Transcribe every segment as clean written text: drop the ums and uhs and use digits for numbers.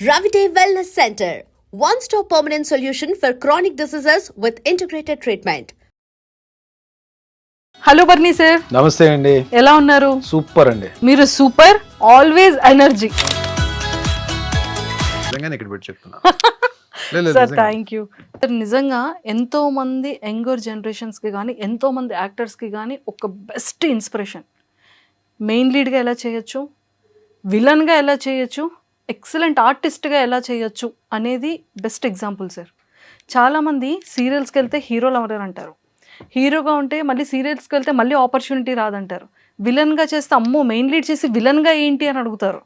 Ravite Wellness Center, one-stop permanent solution for chronic diseases with integrated treatment. Hello బర్నీ sir, నమస్తే అండి. ఎలా ఉన్నారు? సూపర్ అండి. మీరు సూపర్, ఆల్వేస్ ఎనర్జీ. నిజంగానే ఇక్కడ పెట్టి చెప్తున్నా. Sir thank you sir. నిజంగా ఎంతో మంది యంగర్ జనరేషన్స్కి కానీ ఎంతో మంది యాక్టర్స్కి కానీ ఒక బెస్ట్ ఇన్స్పిరేషన్. మెయిన్ లీడ్గా ఎలా చేయొచ్చు, విలన్గా ఎలా చేయొచ్చు, ఎక్సలెంట్ ఆర్టిస్ట్గా ఎలా చేయొచ్చు అనేది బెస్ట్ ఎగ్జాంపుల్ సార్. చాలామంది సీరియల్స్కి వెళ్తే హీరోలు ఎవరు అంటారు, హీరోగా ఉంటే మళ్ళీ సీరియల్స్కి వెళ్తే మళ్ళీ ఆపర్చునిటీ రాదంటారు. విలన్గా చేస్తే అమ్మో మెయిన్ లీడ్ చేసి విలన్గా ఏంటి అని అడుగుతారు.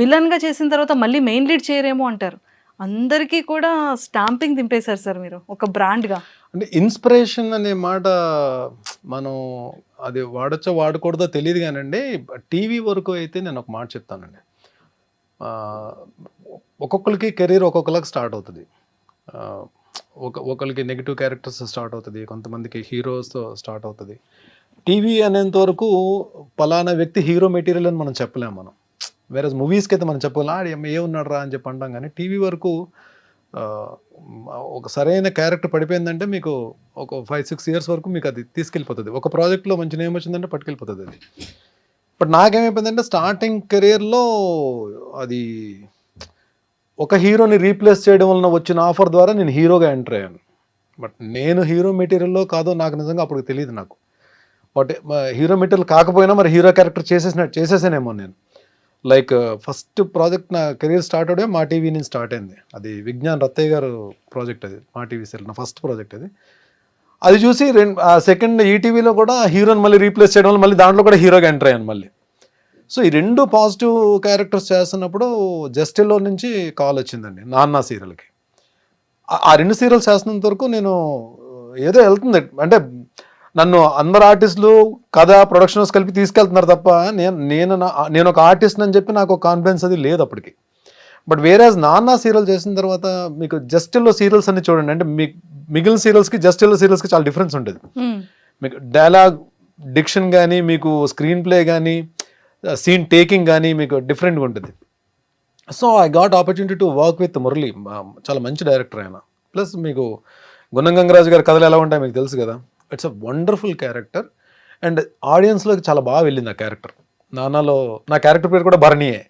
విలన్గా చేసిన తర్వాత మళ్ళీ మెయిన్ లీడ్ చేయరేమో అంటారు. అందరికీ కూడా స్టాంపింగ్ దింపేశారు సార్ మీరు ఒక బ్రాండ్గా. అంటే ఇన్స్పిరేషన్ అనే మాట మనం అది వాడచ్చో వాడకూడదో తెలియదు కానండి. టీవీ వరకు అయితే నేను ఒక మాట చెప్తానండి. ఒక్కొక్కరికి కెరీర్ ఒక్కొక్కరికి స్టార్ట్ అవుతుంది. ఒకరికి నెగిటివ్ క్యారెక్టర్స్ స్టార్ట్ అవుతుంది, కొంతమందికి హీరోస్తో స్టార్ట్ అవుతుంది. టీవీ అనేంత వరకు పలానా వ్యక్తి హీరో మెటీరియల్ అని మనం చెప్పలేము. మనం వేరే మూవీస్కి అయితే మనం చెప్పగలం ఏ ఉన్నాడు రా అని చెప్పి అంటాం. కానీ టీవీ వరకు ఒక సరైన క్యారెక్టర్ పడిపోయిందంటే మీకు ఒక 5-6 ఇయర్స్ వరకు మీకు అది తీసుకెళ్ళిపోతుంది. ఒక ప్రాజెక్ట్లో మంచి నేమ్ వచ్చిందంటే పట్టుకెళ్ళిపోతుంది అది. బట్ నాకేమైపోయిందంటే స్టార్టింగ్ కెరియర్లో అది ఒక హీరోని రీప్లేస్ చేయడం వలన వచ్చిన ఆఫర్ ద్వారా నేను హీరోగా ఎంటర్ అయ్యాను. బట్ నేను హీరో మెటీరియల్లో కాదో నాకు నిజంగా అప్పుడు తెలియదు. నాకు బట్ హీరో మెటీరియల్ కాకపోయినా మరి హీరో క్యారెక్టర్ చేసేసానేమో నేను. లైక్ ఫస్ట్ ప్రాజెక్ట్ నా కెరీర్ స్టార్ట్ అవడే మా టీవీ నుంచి స్టార్ట్ అయింది. అది విజ్ఞాన్ రత్తయ్య గారు ప్రాజెక్ట్, అది మా టీవీ సెల్ నా ఫస్ట్ ప్రాజెక్ట్. అది చూసి సెకండ్ ఈటీవీలో కూడా హీరోని మళ్ళీ రీప్లేస్ చేయడం వల్ల మళ్ళీ దాంట్లో కూడా హీరోగా ఎంటర్ అయ్యాను మళ్ళీ. సో ఈ 2 పాజిటివ్ క్యారెక్టర్స్ చేస్తున్నప్పుడు జస్టిల్లో నుంచి కాల్ వచ్చిందండి నాన్న సీరియల్కి. ఆ 2 సీరియల్స్ చేస్తున్నంత వరకు నేను ఏదో వెళ్తుంది అంటే నన్ను అందరు ఆర్టిస్టులు కథ ప్రొడక్షన్స్ కలిపి తీసుకెళ్తున్నారు తప్ప నేను ఒక ఆర్టిస్ట్ అని చెప్పి నాకు కాన్ఫిడెన్స్ అది లేదు అప్పటికి. బట్ వేరేజ్ నాన్న సీరియల్ చేసిన తర్వాత మీకు జస్టిల్లో సీరియల్స్ అన్ని చూడండి, అంటే మిగిలిన సీరియల్స్కి జస్టిల్లో సీరియల్స్కి చాలా డిఫరెన్స్ ఉంటుంది. మీకు డైలాగ్ డిక్షన్ కానీ, మీకు స్క్రీన్ ప్లే కానీ, సీన్ టేకింగ్ కానీ మీకు డిఫరెంట్గా ఉంటుంది. So I got opportunity to work with Murali, చాలా మంచి డైరెక్టర్ ఆయన. ప్లస్ మీకు గుణం గంగరాజు గారి కథలు ఎలా ఉంటాయి మీకు తెలుసు కదా. It's a wonderful character and ఆడియన్స్లోకి చాలా బాగా వెళ్ళింది ఆ క్యారెక్టర్. నాన్నలో నా క్యారెక్టర్ పేరు కూడా భరణియే.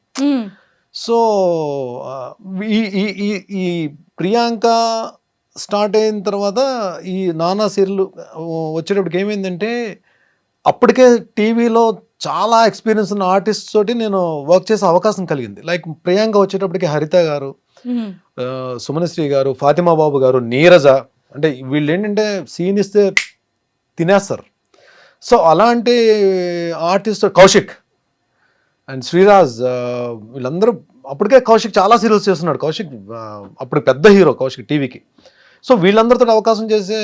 సో ఈ ప్రియాంక స్టార్ట్ అయిన తర్వాత ఈ నానా సీరియల్ వచ్చేటప్పటికి ఏమైందంటే అప్పటికే టీవీలో చాలా ఎక్స్పీరియన్స్ ఉన్న ఆర్టిస్ట్ తోటి నేను వర్క్ చేసే అవకాశం కలిగింది. లైక్ ప్రియాంక వచ్చేటప్పటికి హరిత గారు, సుమనశ్రీ గారు, ఫాతిమా బాబు గారు, నీరజ, అంటే వీళ్ళు ఏంటంటే సీన్ ఇస్తే తినేస్తారు. సో అలాంటి ఆర్టిస్ట్ కౌశిక్ అండ్ శ్రీరాజ్, వీళ్ళందరూ అప్పటికే కౌశిక్ చాలా సీరియల్స్ చేస్తున్నాడు. కౌశిక్ అప్పుడు పెద్ద హీరో కౌశిక్ టీవీకి. సో వీళ్ళందరితో అవకాశం చేసే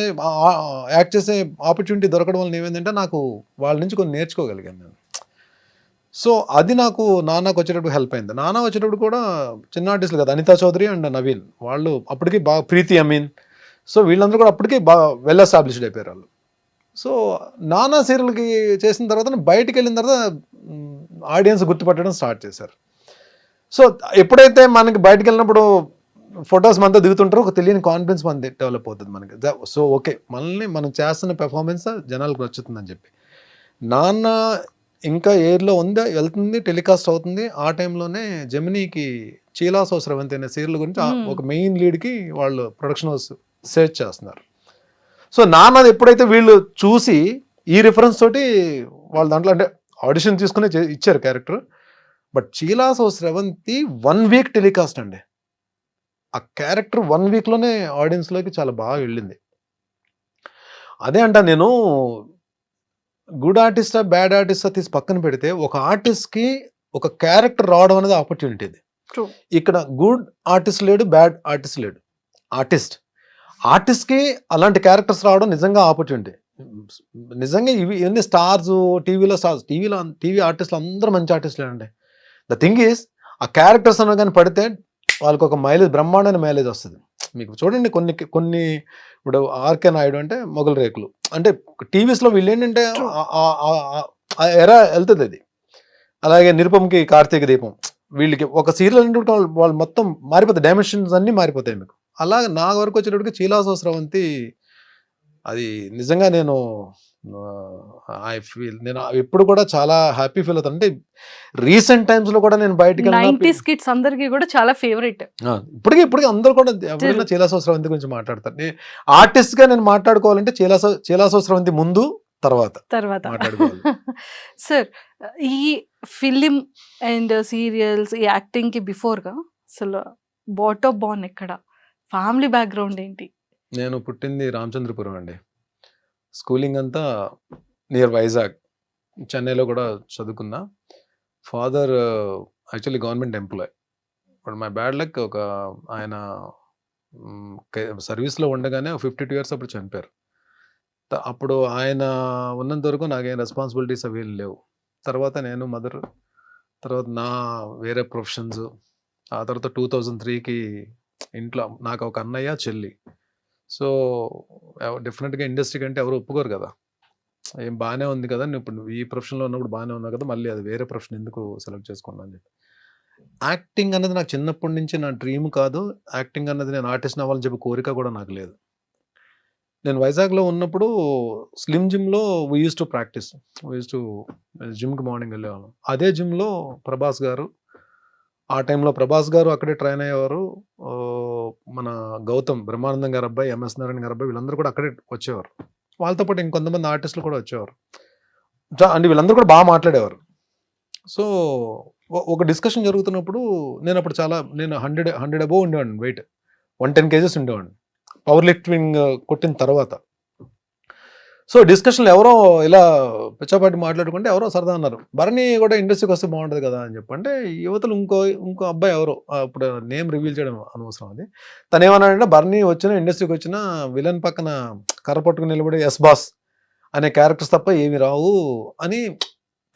యాక్ట్ చేసే ఆపర్చునిటీ దొరకడం వల్ల ఏమైందంటే నాకు వాళ్ళ నుంచి కొన్ని నేర్చుకోగలిగాను నేను. సో అది నాకు నాన్నకు వచ్చేటప్పుడు హెల్ప్ అయింది. నాన్న వచ్చేటప్పుడు కూడా చిన్న ఆర్టిస్టులు కదా, అనితా చౌదరి అండ్ నవీన్, వాళ్ళు అప్పటికి బాగా, ప్రీతి అమీన్, సో వీళ్ళందరూ కూడా అప్పటికి బాగా వెల్ ఎస్టాబ్లిష్డ్ అయిపోయారు వాళ్ళు. సో నానా సీరియల్కి చేసిన తర్వాత బయటికి వెళ్ళిన తర్వాత ఆడియన్స్ గుర్తుపట్టడం స్టార్ట్ చేశారు. సో ఎప్పుడైతే మనకి బయటకు వెళ్ళినప్పుడు ఫొటోస్ మనతో దిగుతుంటారో ఒక తెలియని కాన్ఫిడెన్స్ మన డెవలప్ అవుతుంది మనకి. సో ఓకే, మనల్ని మనం చేస్తున్న పెర్ఫార్మెన్స్ జనాలకు నచ్చుతుందని చెప్పి నాన్న ఇంకా ఎయిర్లో ఉంది, వెళ్తుంది, టెలికాస్ట్ అవుతుంది. ఆ టైంలోనే జెమినీకి చీలాసో స్రవంతి అనే సీరియల్ గురించి ఒక మెయిన్ లీడ్కి వాళ్ళు ప్రొడక్షన్ హౌస్ సెర్చ్ చేస్తున్నారు. సో నాన్నది ఎప్పుడైతే వీళ్ళు చూసి ఈ రిఫరెన్స్ తోటి వాళ్ళు దాంట్లో అంటే ఆడిషన్ తీసుకుని ఇచ్చారు character. But చీలాసో Sravanthi 1 week telecast అండి. ఆ క్యారెక్టర్ 1 వీక్లోనే ఆడియన్స్లోకి చాలా బాగా వెళ్ళింది. అదే అంట నేను గుడ్ ఆర్టిస్టా బ్యాడ్ ఆర్టిస్టా తీసి పక్కన పెడితే ఒక ఆర్టిస్ట్కి ఒక క్యారెక్టర్ రావడం అనేది ఆపర్చునిటీ. ఇది ఇక్కడ గుడ్ ఆర్టిస్ట్ లేడు, బ్యాడ్ ఆర్టిస్ట్ లేడు. ఆర్టిస్ట్కి అలాంటి క్యారెక్టర్స్ రావడం నిజంగా ఆపర్చునిటీ. నిజంగా ఇవన్నీ స్టార్స్, టీవీ ఆర్టిస్టులు అందరూ మంచి ఆర్టిస్టులే అండి. ద థింగ్ ఈస్ ఆ క్యారెక్టర్స్ అన్న కానీ పడితే వాళ్ళకి ఒక మైలేజ్, బ్రహ్మాండమైన మైలేజ్ వస్తుంది. మీకు చూడండి కొన్ని ఇప్పుడు ఆర్కే నాయుడు అంటే మొగల్ రేకులు, అంటే టీవీస్లో వీళ్ళు ఏంటంటే ఎరా వెళ్తుంది అది. అలాగే నిరుపంకి కార్తీక దీపం, వీళ్ళకి ఒక సీరియల్ అంటే వాళ్ళు మొత్తం మారిపోతాయి, డైమెన్షన్స్ అన్నీ మారిపోతాయి మీకు. అలాగే నా వరకు వచ్చేటప్పటికి చీలాసో స్రవంతి అది నిజంగా నేను నేను ఎప్పుడు కూడా చాలా హ్యాపీ ఫీల్ అవుతాను. అంటే రీసెంట్ టైమ్స్ లో కూడా నేను బయటకి 90s కిడ్స్ అందరికీ కూడా చాలా ఫేవరెట్. ఇప్పటికీ అందరూ కూడా ఎవరైనా చీలాసో స్రవంతి గురించి మాట్లాడతారు. ఆర్టిస్ట్ గా నేను మాట్లాడుకోవాలంటే చీలాసో స్రవంతి ముందు తర్వాత మాట్లాడుకోవాలి. సార్, ఈ ఫిలిం అండ్ సీరియల్స్, ఈ యాక్టింగ్ కి బిఫోర్ గా అసలు బాటమ్ బాన్ ఎక్కడ, ఫ్యామిలీ బ్యాక్గ్రౌండ్ ఏంటి? నేను పుట్టింది రామచంద్రపురం అండి. స్కూలింగ్ అంతా నియర్ వైజాగ్, చెన్నైలో కూడా చదువుకున్నా. Father actually government employee, but my bad luck ఒక ఆయన సర్వీస్లో ఉండగానే 52 years అప్పుడు చనిపోయారు. అప్పుడు ఆయన ఉన్నంత వరకు నాకేం రెస్పాన్సిబిలిటీస్ అవి లేవు. తర్వాత నేను మదర్, తర్వాత నా వేరే ప్రొఫెషన్స్, ఆ తర్వాత 2003కి ఇంట్లో నాకు ఒక అన్నయ్య చెల్లి. సో డెఫినెట్గా ఇండస్ట్రీ కంటే ఎవరు ఒప్పుకోరు కదా, ఏం బాగానే ఉంది కదా నువ్వు ఇప్పుడు ఈ ప్రొఫెషన్లో ఉన్నప్పుడు బాగానే ఉన్నావు కదా, మళ్ళీ అది వేరే ప్రొఫెషన్ ఎందుకు సెలెక్ట్ చేసుకున్నాను అని చెప్పి. యాక్టింగ్ అన్నది నాకు చిన్నప్పటి నుంచి నా డ్రీమ్ కాదు. యాక్టింగ్ అన్నది నేను ఆర్టిస్ట్ అవ్వాలని చెప్పి కోరిక కూడా నాకు లేదు. నేను వైజాగ్లో ఉన్నప్పుడు స్లిమ్ జిమ్లో వీ యూస్ టు ప్రాక్టీస్, జిమ్కి మార్నింగ్ వెళ్ళేవాళ్ళం. అదే జిమ్లో ప్రభాస్ గారు, ఆ టైంలో ప్రభాస్ గారు అక్కడే ట్రైన్ అయ్యేవారు. మన గౌతమ్ బ్రహ్మానందం గారు అబ్బాయి, ఎంఎస్ నారాయణ గారు అబ్బాయి, వీళ్ళందరూ కూడా అక్కడే వచ్చేవారు. వాళ్ళతో పాటు ఇంకొంతమంది ఆర్టిస్టులు కూడా వచ్చేవారు. అంటే వీళ్ళందరూ కూడా బాగా మాట్లాడేవారు. సో ఒక డిస్కషన్ జరుగుతున్నప్పుడు నేను అప్పుడు నేను 100 అబోవ్ ఉండేవాడిని, వెయిట్ 110 kgs ఉండేవాడిని పవర్ లిఫ్టింగ్ కొట్టిన తర్వాత. సో డిస్కషన్లో ఎవరో ఇలా పిచ్చాపాటి మాట్లాడుకుంటే ఎవరో సరదా అన్నారు, భరణి కూడా ఇండస్ట్రీకి వస్తే బాగుంటుంది కదా అని చెప్పంటే, యువతలు ఇంకో అబ్బాయి ఎవరో, అప్పుడు నేమ్ రివీల్ చేయడం అనవసరం, అది తను ఏమన్నాడంటే, భరణి ఇండస్ట్రీకి వచ్చిన విలన్ పక్కన కర్ర పట్టుకుని నిలబడి ఎస్ బాస్ అనే క్యారెక్టర్స్ తప్ప ఏమి రావు అని.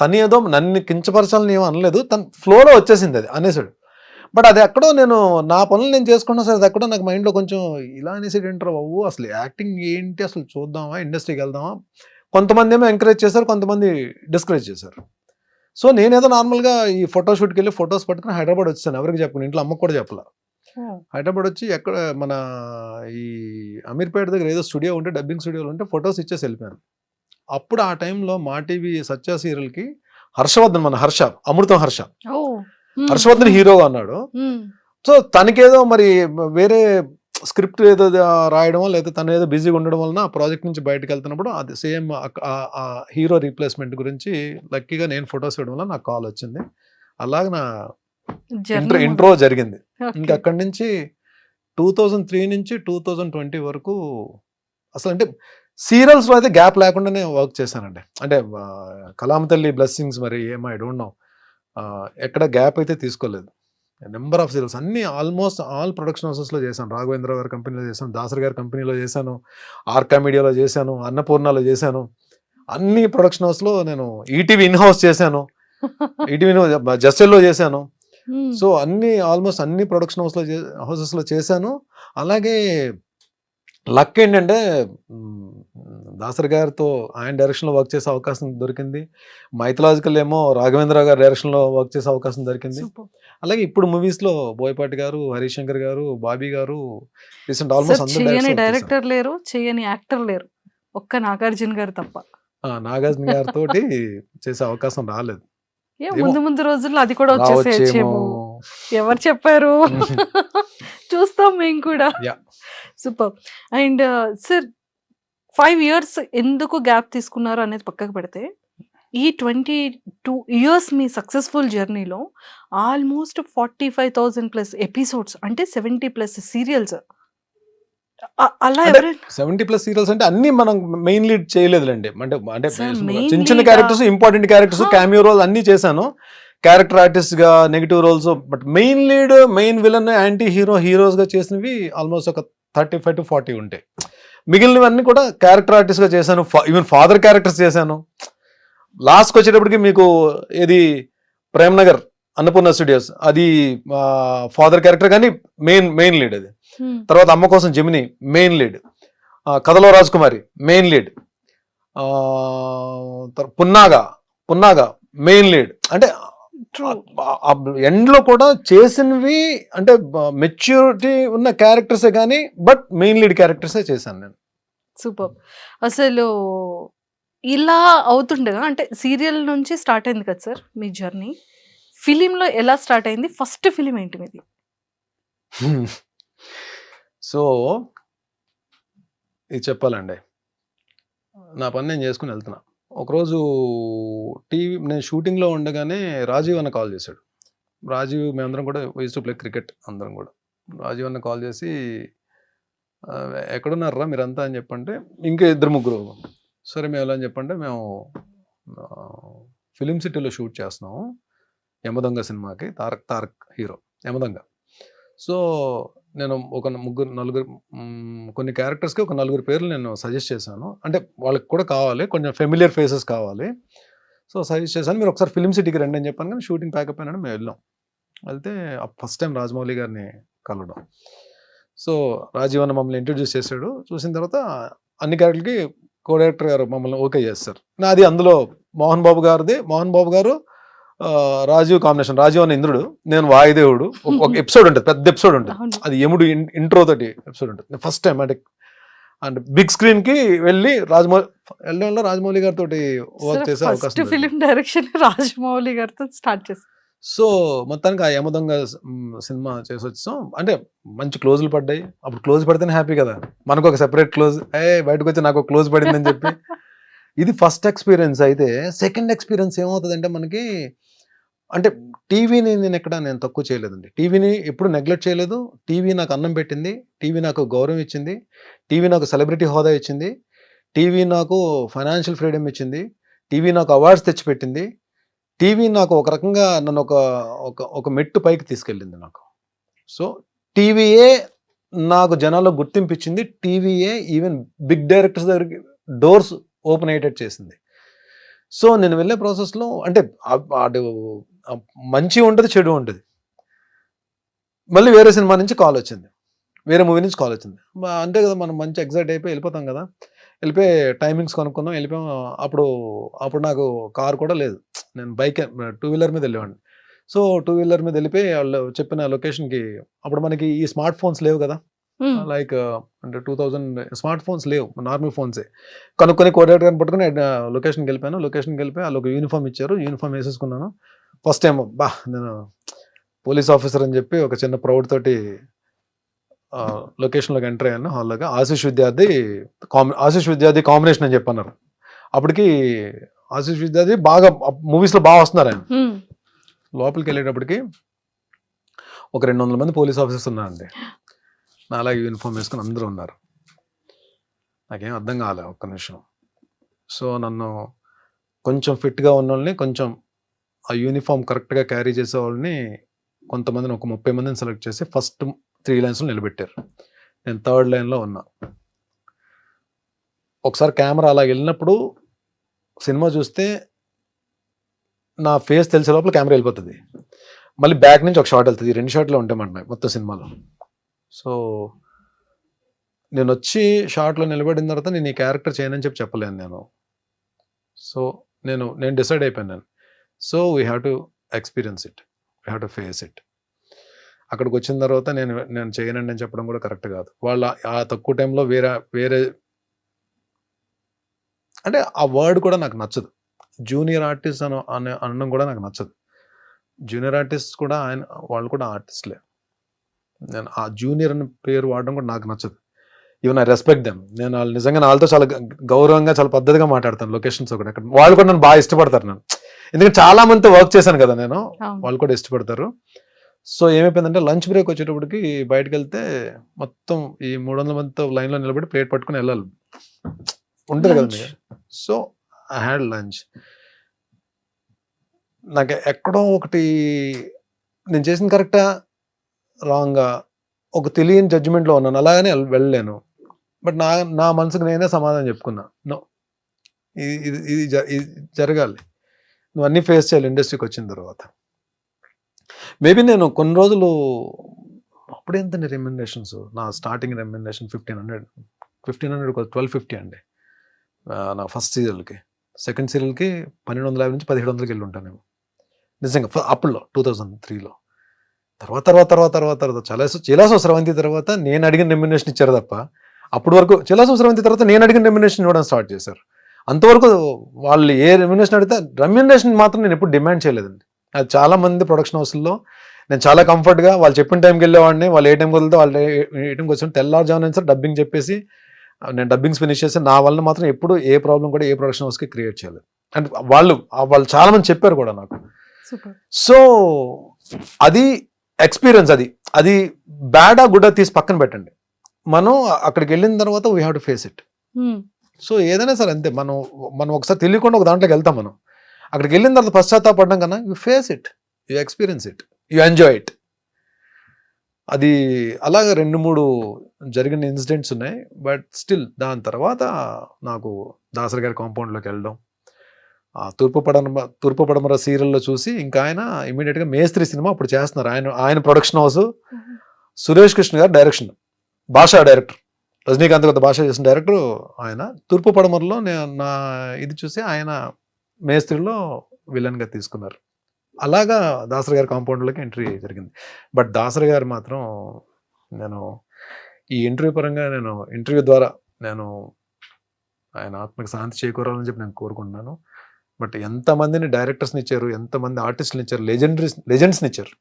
తను ఏదో నన్ను కించపరచాలని ఏమో అనలేదు, తన ఫ్లోలో వచ్చేసింది అది అనేసాడు. బట్ అది ఎక్కడో నేను నా పనులు నేను చేసుకున్నా సరే, అది ఎక్కడో నాకు మైండ్లో కొంచెం ఇలా అనేసి ఏంటారు బాబు, అసలు యాక్టింగ్ ఏంటి, అసలు చూద్దామా, ఇండస్ట్రీకి వెళ్దామా. కొంతమంది ఏమో ఎంకరేజ్ చేశారు, కొంతమంది డిస్కరేజ్ చేశారు. సో నేనేదో నార్మల్గా ఈ ఫోటోషూట్కి వెళ్ళి ఫొటోస్ పట్టుకుని హైదరాబాద్ వచ్చాను, ఎవరికి చెప్పను, ఇంట్లో అమ్మకు కూడా చెప్పలే. హైదరాబాద్ వచ్చి ఎక్కడ మన ఈ అమీర్పేట దగ్గర ఏదో స్టూడియో ఉంటే, డబ్బింగ్ స్టూడియోలో ఉంటే ఫొటోస్ ఇచ్చేసి వెళ్ళిపోయాను. అప్పుడు ఆ టైంలో మా టీవీ సత్య సీరియల్కి హర్షవర్ధన్, మన అమృతం హర్షవర్ధన్ హీరోగా అన్నాడు. సో తనకేదో మరి వేరే స్క్రిప్ట్ ఏదో రాయడమో లేదా తను ఏదో బిజీగా ఉండడం వలన ఆ ప్రాజెక్ట్ నుంచి బయటకు వెళ్తున్నప్పుడు అది సేమ్ ఆ హీరో రీప్లేస్మెంట్ గురించి లక్కీగా నేను ఫొటోస్ వేయడం వల్ల నాకు కాల్ వచ్చింది. అలాగే నా ఇంట్రో జరిగింది. ఇంకా అక్కడి నుంచి 2003 నుంచి 2020 వరకు అసలు అంటే సీరియల్స్లో అయితే గ్యాప్ లేకుండానే వర్క్ చేశానండి. అంటే కలాం తల్లి బ్లెస్సింగ్స్ మరి ఏమో ఐ డోంట్ నో, ఎక్కడ గ్యాప్ అయితే తీసుకోలేదు. నెంబర్ ఆఫ్ సీరియల్స్ అన్ని ఆల్మోస్ట్ ఆల్ ప్రొడక్షన్ హౌసెస్లో చేశాను. రాఘవేంద్ర గారి కంపెనీలో చేశాను, దాసరి గారి కంపెనీలో చేశాను, ఆర్కా మీడియాలో చేశాను, అన్నపూర్ణలో చేశాను. అన్ని ప్రొడక్షన్ హౌస్లో నేను ఈటీవీ ఇన్ హౌస్ చేశాను, ఈటీవీ జస్టెల్లో చేశాను. సో ఆల్మోస్ట్ అన్ని ప్రొడక్షన్ హౌసెస్లో చేశాను. అలాగే లక్ ఏంటంటే దాసరి గారితో ఆయన డైరెక్షన్లో వర్క్ చేసే అవకాశం దొరికింది. మైథలాజికల్ ఏమో రాఘవేంద్ర గారి డైరెక్షన్లో వర్క్ చేసే అవకాశం దొరికింది. అలాగే ఇప్పుడు మూవీస్లో బోయపాటి గారు, హరీష్ శంకర్ గారు, బాబీ గారు, రీసెంట్ ఆల్మోస్ట్ అందరూ డైరెక్టర్ లేరు, చేయని యాక్టర్ లేరు, ఒక్క నాగార్జున గారు తప్ప. నాగార్జున గారితో చేసే అవకాశం రాలేదు. ముందు రోజుల్లో అది కూడా వచ్చేసేమో, ఎవరు చెప్పారు, చూస్తాం మేము కూడా. సూపర్. అండ్ సార్, 5 years ఎందుకు గ్యాప్ తీసుకున్నారు అనేది పక్కకు పెడితే, ఈ 22 years మీ సక్సెస్ఫుల్ జర్నీలో ఆల్మోస్ట్ 45,000+ ఎపిసోడ్స్, అంటే 70+ సీరియల్స్. అలా 70+ సీరియల్స్ అంటే అన్ని మనం మెయిన్ లీడ్ చేయలేదులేండి. అంటే చిన్న చిన్న characters, important characters, cameo role అన్ని చేశాను, క్యారెక్టర్ ఆర్టిస్ట్ గా, negative roles. But main lead, main villain, anti heroes గా చేసినవి ఆల్మోస్ట్ ఒక 35 to 40 ఉంటాయి. మిగిలినవన్నీ కూడా క్యారెక్టర్ ఆర్టిస్ట్ గా చేశాను. ఈవెన్ ఫాదర్ క్యారెక్టర్స్ చేశాను. లాస్ట్కి వచ్చేటప్పటికి మీకు ఏది ప్రేమ్నగర్ అన్నపూర్ణ స్టూడియోస్, అది ఫాదర్ క్యారెక్టర్ కానీ మెయిన్ లీడ్ అది. తర్వాత అమ్మ కోసం జెమిని మెయిన్ లీడ్, కథలో Rajakumari main lead, Punnaga main lead. అంటే ట్రూ. ఎండ్లో కూడా చేసినవి అంటే మెచ్యూరిటీ ఉన్న క్యారెక్టర్సే కానీ బట్ మెయిన్ లీడ్ క్యారెక్టర్సే చేశాను నేను. సూపర్. అసలు ఇలా అవుతుండగా అంటే సీరియల్ నుంచి స్టార్ట్ అయింది కదా సార్ మీ జర్నీ. ఫిలింలో ఎలా స్టార్ట్ అయింది? ఫస్ట్ ఫిలిం ఏంటి మీది? సో ఇది చెప్పాలండి, నా పని నేను చేసుకుని వెళ్తున్నా. ఒకరోజు నేను షూటింగ్లో ఉండగానే రాజీవ్ అన్న కాల్ చేశాడు. రాజీవ్ మేమందరం కూడా యూజ్ టు ప్లే క్రికెట్ అందరం కూడా. రాజీవ్ అన్న కాల్ చేసి ఎక్కడున్నారా మీరంతా అని చెప్పంటే ఇంకా 2-3 సరే మేము ఎలా అని చెప్పంటే మేము ఫిలిం సిటీలో షూట్ చేస్తున్నాము యమదొంగ సినిమాకి, తారక్ హీరో యమదొంగ. సో నేను ఒక 3-4 కొన్ని క్యారెక్టర్స్కి ఒక 4 పేర్లు నేను సజెస్ట్ చేశాను. అంటే వాళ్ళకి కూడా కావాలి, కొంచెం ఫెమిలియర్ ఫేసెస్ కావాలి. సో సజెస్ట్ చేశాను, మీరు ఒకసారి ఫిలిం సిటీకి రండి అని చెప్పాను. కానీ షూటింగ్ ప్యాకప్ అయినా మేము వెళ్ళాం. వెళ్తే ఫస్ట్ టైం రాజమౌళి గారిని కలవడం. సో రాజీవ్ అన్న మమ్మల్ని ఇంట్రడ్యూస్ చేశాడు. చూసిన తర్వాత అన్ని క్యారెక్టర్లకి కో డైరెక్టర్ గారు మమ్మల్ని ఓకే చేస్తారు. నాది అందులో మోహన్ బాబు గారు రాజీవ్ కాంబినేషన్. రాజీవ్ అన్న ఇంద్రుడు, నేను వాయుదేవుడు. ఒక ఎపిసోడ్ ఉంటుంది, పెద్ద ఎపిసోడ్ ఉంటుంది, అది యముడు ఇంట్రో తోటి ఎపిసోడ్ ఉంటుంది. ఫస్ట్ టైం అంటే బిగ్ స్క్రీన్ కి వెళ్ళి రాజమౌళి గారితో వర్క్ చేసే అవకాశం. ఫిలిం డైరెక్షన్ రాజమౌళి గారితో స్టార్ట్ చేశారు. సో మొత్తానికి ఆ యమదొంగ సినిమా చేసి వచ్చాం. అంటే మంచి క్లోజులు పడ్డాయి. అప్పుడు క్లోజ్ పడితేనే హ్యాపీ కదా, మనకు ఒక సెపరేట్ క్లోజ్, బయటకు వచ్చి నాకు క్లోజ్ పడిందని చెప్పి. ఇది ఫస్ట్ ఎక్స్పీరియన్స్. అయితే సెకండ్ ఎక్స్పీరియన్స్ ఏమవుతుందంటే మనకి, అంటే టీవీని నేను తక్కువ చేయలేదండి. టీవీని ఎప్పుడు నెగ్లెక్ట్ చేయలేదు. టీవీ నాకు అన్నం పెట్టింది, టీవీ నాకు గౌరవం ఇచ్చింది, టీవీ నాకు సెలబ్రిటీ హోదా ఇచ్చింది, టీవీ నాకు ఫైనాన్షియల్ ఫ్రీడమ్ ఇచ్చింది, టీవీ నాకు అవార్డ్స్ తెచ్చిపెట్టింది, టీవీ నాకు ఒక రకంగా నన్ను ఒక మెట్టు పైకి తీసుకెళ్ళింది నాకు. సో టీవీయే నాకు జనాల్లో గుర్తింపు ఇచ్చింది, టీవీయే ఈవెన్ బిగ్ డైరెక్టర్స్ దగ్గరికి డోర్స్ ఓపెన్ అయ్యేటట్టు చేసింది. సో నేను వెళ్ళే ప్రాసెస్లో అంటే అటు మంచి ఉంటుంది, చెడు ఉంటుంది. మళ్ళీ వేరే సినిమా నుంచి కాల్ వచ్చింది, వేరే మూవీ నుంచి కాల్ వచ్చింది. అంతే కదా, మనం మంచి ఎగ్జైట్ అయిపోయి వెళ్ళిపోతాం కదా. వెళ్ళిపోయి టైమింగ్స్ కొనుక్కున్నాం, వెళ్ళిపోయాం. అప్పుడు నాకు కార్ కూడా లేదు, నేను బైక్ 2 వీలర్ మీద వెళ్ళేవాడిని. సో 2 వీలర్ మీద వెళ్ళిపోయి వాళ్ళు చెప్పిన లొకేషన్కి, అప్పుడు మనకి ఈ స్మార్ట్ ఫోన్స్ లేవు కదా, లైక్ అంటే 2000 స్మార్ట్ ఫోన్స్ లేవు, నార్మల్ ఫోన్సే. కనుక్కొని కోఆర్డినేటర్ పట్టుకుని లొకేషన్కి వెళ్ళిపోయాను. లొకేషన్కి వెళ్ళిపోయి వాళ్ళు ఒక యూనిఫామ్ ఇచ్చారు, యూనిఫామ్ వేసేసుకున్నాను. ఫస్ట్ టైం నేను పోలీస్ ఆఫీసర్ అని చెప్పి ఒక చిన్న ప్రౌడ్ తోటి లొకేషన్లోకి ఎంటర్ అయ్యాను. హాల్లోకి ఆశీష్ విద్యార్థి కాంబినేషన్ అని చెప్పన్నారు. అప్పటికి ఆశీష్ విద్యార్థి బాగా మూవీస్లో బాగా వస్తున్నారు ఆయన. లోపలికి వెళ్ళేటప్పటికి ఒక 200 మంది పోలీస్ ఆఫీసర్స్ ఉన్నారండి. నా అలాగే యూనిఫామ్ వేసుకుని అందరూ ఉన్నారు. నాకేం అర్థం కాలే ఒక్క నిమిషం. సో నన్ను కొంచెం ఫిట్గా ఉన్న వాళ్ళని, కొంచెం ఆ యూనిఫామ్ కరెక్ట్గా క్యారీ చేసే వాళ్ళని కొంతమందిని, ఒక 30 మందిని సెలెక్ట్ చేసి ఫస్ట్ 3 లైన్స్లో నిలబెట్టారు. నేను 3rd లైన్లో ఉన్నా. ఒకసారి కెమెరా అలా వెళ్ళినప్పుడు సినిమా చూస్తే నా ఫేస్ తెలిసే లోపల కెమెరా వెళ్ళిపోతుంది. మళ్ళీ బ్యాక్ నుంచి ఒక షాట్ వెళ్తుంది. 2 షాట్లు ఉంటాయన్నమాట మొత్తం సినిమాలో. సో నేను వచ్చి షార్ట్లో నిలబడిన తర్వాత నేను ఈ క్యారెక్టర్ చేయనని చెప్పలేను నేను. సో నేను డిసైడ్ అయిపోయాను. So we have to experience it, we have to face it. అక్కడికి వచ్చిన తర్వాత నేను చేయనండి అని చెప్పడం కూడా కరెక్ట్ కాదు. వాళ్ళ ఆ తక్కువ టైంలో వేరే అంటే ఆ వర్డ్ కూడా నాకు నచ్చదు. జూనియర్ ఆర్టిస్ట్ అనడం కూడా నాకు నచ్చదు. జూనియర్ ఆర్టిస్ట్ కూడా వాళ్ళు కూడా ఆర్టిస్ట్లే. నేను ఆ జూనియర్ అనే పేరు వాడడం కూడా నాకు నచ్చదు. Even I respect them. నేను వాళ్ళు నిజంగా వాళ్ళతో చాలా గౌరవంగా, చాలా పద్ధతిగా మాట్లాడతాను లొకేషన్స్ కూడా. అక్కడ వాళ్ళు కూడా నన్ను బాగా ఇష్టపడతారు నన్ను, ఎందుకంటే చాలా మందితో వర్క్ చేశాను కదా నేను. వాళ్ళు కూడా ఇష్టపడతారు. సో ఏమైపోయిందంటే లంచ్ బ్రేక్ వచ్చేటప్పటికి బయటకు వెళ్తే మొత్తం ఈ 300 మందితో లైన్లో నిలబడి ప్లేట్ పట్టుకుని వెళ్ళాలి, ఉంటుంది కదండి. So I had lunch. నాకు ఎక్కడో ఒకటి నేను చేసింది కరెక్టా రాంగా ఒక తెలియని జడ్జిమెంట్లో ఉన్నాను. అలాగనే వెళ్ళలేను. బట్ నా మనసుకు నేనే సమాధానం చెప్పుకున్నా, నో, ఇది జరగాలి, నువ్వు అన్నీ ఫేస్ చేయాలి ఇండస్ట్రీకి వచ్చిన తర్వాత. మేబీ నేను కొన్ని రోజులు అప్పుడు ఎంతండి రెమ్యునరేషన్స్, నా స్టార్టింగ్ రెమ్యునరేషన్ 1500 1250 అండి నా ఫస్ట్ సీరియల్కి. సెకండ్ సీరియల్కి 1250 నుంచి 1700కి వెళ్ళి ఉంటాను. నిజంగా అప్పుల్లో 2003లో. తర్వాత చిలాసో స్రవంతి తర్వాత నేను అడిగిన రెమ్యునరేషన్ ఇచ్చారు తప్ప, అప్పటి వరకు చిలాసో స్రవంతి తర్వాత నేను అడిగిన రెమ్యునరేషన్ ఇవ్వడం స్టార్ట్ చేశారు. అంతవరకు వాళ్ళు ఏ రెమ్యునరేషన్ అడిగితే రెమ్యునరేషన్ మాత్రం నేను ఎప్పుడు డిమాండ్ చేయలేదండి. అది చాలా మంది ప్రొడక్షన్ హౌస్లో నేను చాలా కంఫర్ట్గా వాళ్ళు చెప్పిన టైంకి వెళ్ళేవాడిని. వాళ్ళు ఏ టైంకి వెళ్తే వాళ్ళు ఏ టైంకి వచ్చి తెల్లారుజామున సార్ డబ్బింగ్ చెప్పేసి నేను డబ్బింగ్స్ ఫినిష్ చేసి నా వల్ల మాత్రం ఎప్పుడు ఏ ప్రాబ్లం కూడా ఏ ప్రొడక్షన్ హౌస్కి క్రియేట్ చేయలేదు. అండ్ వాళ్ళు చాలా మంది చెప్పారు కూడా నాకు. సో అది ఎక్స్పీరియన్స్. అది బ్యాడా గుడ్డా తీసి పక్కన పెట్టండి. మనం అక్కడికి వెళ్ళిన తర్వాత we have to face it. So ఏదైనా సరే అంతే, మనం ఒకసారి తెలియకుండా ఒక దాంట్లోకి వెళ్తాం. మనం అక్కడికి వెళ్ళిన తర్వాత పశ్చాత్తాపడడం కన్నా you face it, you experience it, you enjoy it. అది అలాగే 2-3 జరిగిన ఇన్సిడెంట్స్ ఉన్నాయి. బట్ స్టిల్ దాని తర్వాత నాకు దాసరి గారి కాంపౌండ్లోకి వెళ్ళడం, తూర్పు పడమర సీరియల్లో చూసి ఇంకా ఆయన ఇమీడియట్గా మేస్త్రి సినిమా అప్పుడు చేస్తున్నారు. ఆయన ప్రొడక్షన్ హౌస్, సురేష్ కృష్ణ గారు డైరెక్షన్, భాషా డైరెక్టర్, రజనీకాంత్ గారు భాష చేసిన డైరెక్టర్ ఆయన. తూర్పు పడమరలో నా ఇది చూసి ఆయన మేస్త్రిలో విలన్గా తీసుకున్నారు. అలాగా దాసరి గారి కాంపౌండ్లోకి ఎంట్రీ జరిగింది. బట్ దాసరి గారు మాత్రం నేను ఈ ఇంటర్వ్యూ పరంగా ఇంటర్వ్యూ ద్వారా ఆయన ఆత్మకి శాంతి చేకూరాలని చెప్పి నేను కోరుకుంటున్నాను. బట్ ఎంతమందిని డైరెక్టర్స్ని ఇచ్చారు, ఎంతమంది ఆర్టిస్టులు ఇచ్చారు, లెజెండ్స్ని ఇచ్చారు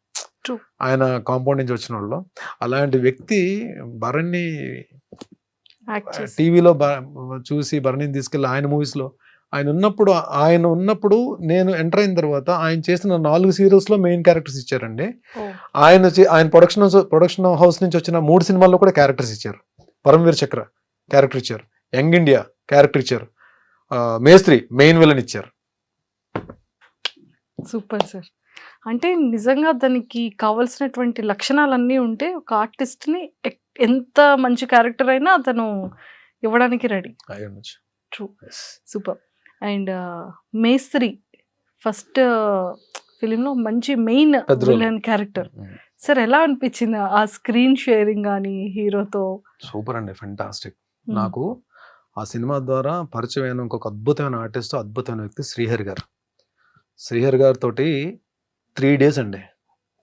ఆయన కాంపౌండ్ నుంచి వచ్చిన వాళ్ళు. అలాంటి వ్యక్తి భరణి టీవీలో చూసి భరణిని తీసుకెళ్ళి ఆయన మూవీస్లో ఆయన ఉన్నప్పుడు నేను ఎంటర్ అయిన తర్వాత ఆయన చేసిన 4 సీరియల్స్లో మెయిన్ క్యారెక్టర్స్ ఇచ్చారండి. ఆయన ప్రొడక్షన్ హౌస్ నుంచి వచ్చిన 3 సినిమాల్లో కూడా క్యారెక్టర్స్ ఇచ్చారు. పరమవీర్ చక్ర క్యారెక్టర్ ఇచ్చారు, యంగ్ ఇండియా క్యారెక్టర్ ఇచ్చారు, మేస్త్రి మెయిన్ విలన్ ఇచ్చారు. Super sir. అంటే నిజంగా దానికి కావాల్సినటువంటి లక్షణాలన్నీ ఉంటే ఒక ఆర్టిస్ట్ని ఎంత మంచి క్యారెక్టర్ అయినా అతను ఇవ్వడానికి రెడీ. True, super. అండ్ మేస్త్రి ఫస్ట్ ఫిలింలో మంచి మెయిన్ విలన్ క్యారెక్టర్. సార్ ఎలా అనిపించింది ఆ స్క్రీన్ షేరింగ్ కానీ హీరోతో? సూపర్ అండి, ఫెంటాస్టిక్. నాకు ఆ సినిమా ద్వారా పరిచయమైన ఇంకొక అద్భుతమైన ఆర్టిస్ట్, అద్భుతమైన వ్యక్తి శ్రీహరి గారితో 3 days అండి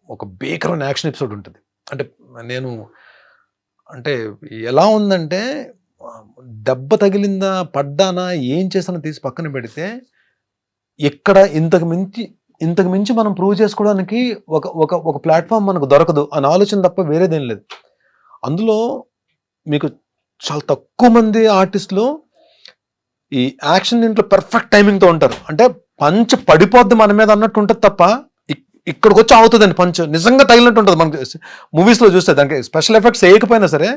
ఒక భీకరమైన యాక్షన్ ఎపిసోడ్ ఉంటుంది. అంటే ఎలా ఉందంటే దెబ్బ తగిలిందా, పడ్డానా, ఏం చేసానో తీసి పక్కన పెడితే ఇక్కడ ఇంతకు మించి మనం ప్రూవ్ చేసుకోవడానికి ఒక ప్లాట్ఫామ్ మనకు దొరకదు అని ఆలోచన తప్ప వేరేదేం లేదు. అందులో మీకు చాలా తక్కువ మంది ఆర్టిస్టులు ఈ యాక్షన్ దీంట్లో పర్ఫెక్ట్ టైమింగ్తో ఉంటారు. అంటే పంచ్ పడిపోద్ది మన మీద అన్నట్టు ఉంటుంది తప్ప ఇక్కడికి వచ్చి అవుతుందండి పంచ్ నిజంగా తగిలినట్టు ఉంటుంది. మనకి మూవీస్లో చూస్తే దానికి స్పెషల్ ఎఫెక్ట్స్ వేయకపోయినా సరే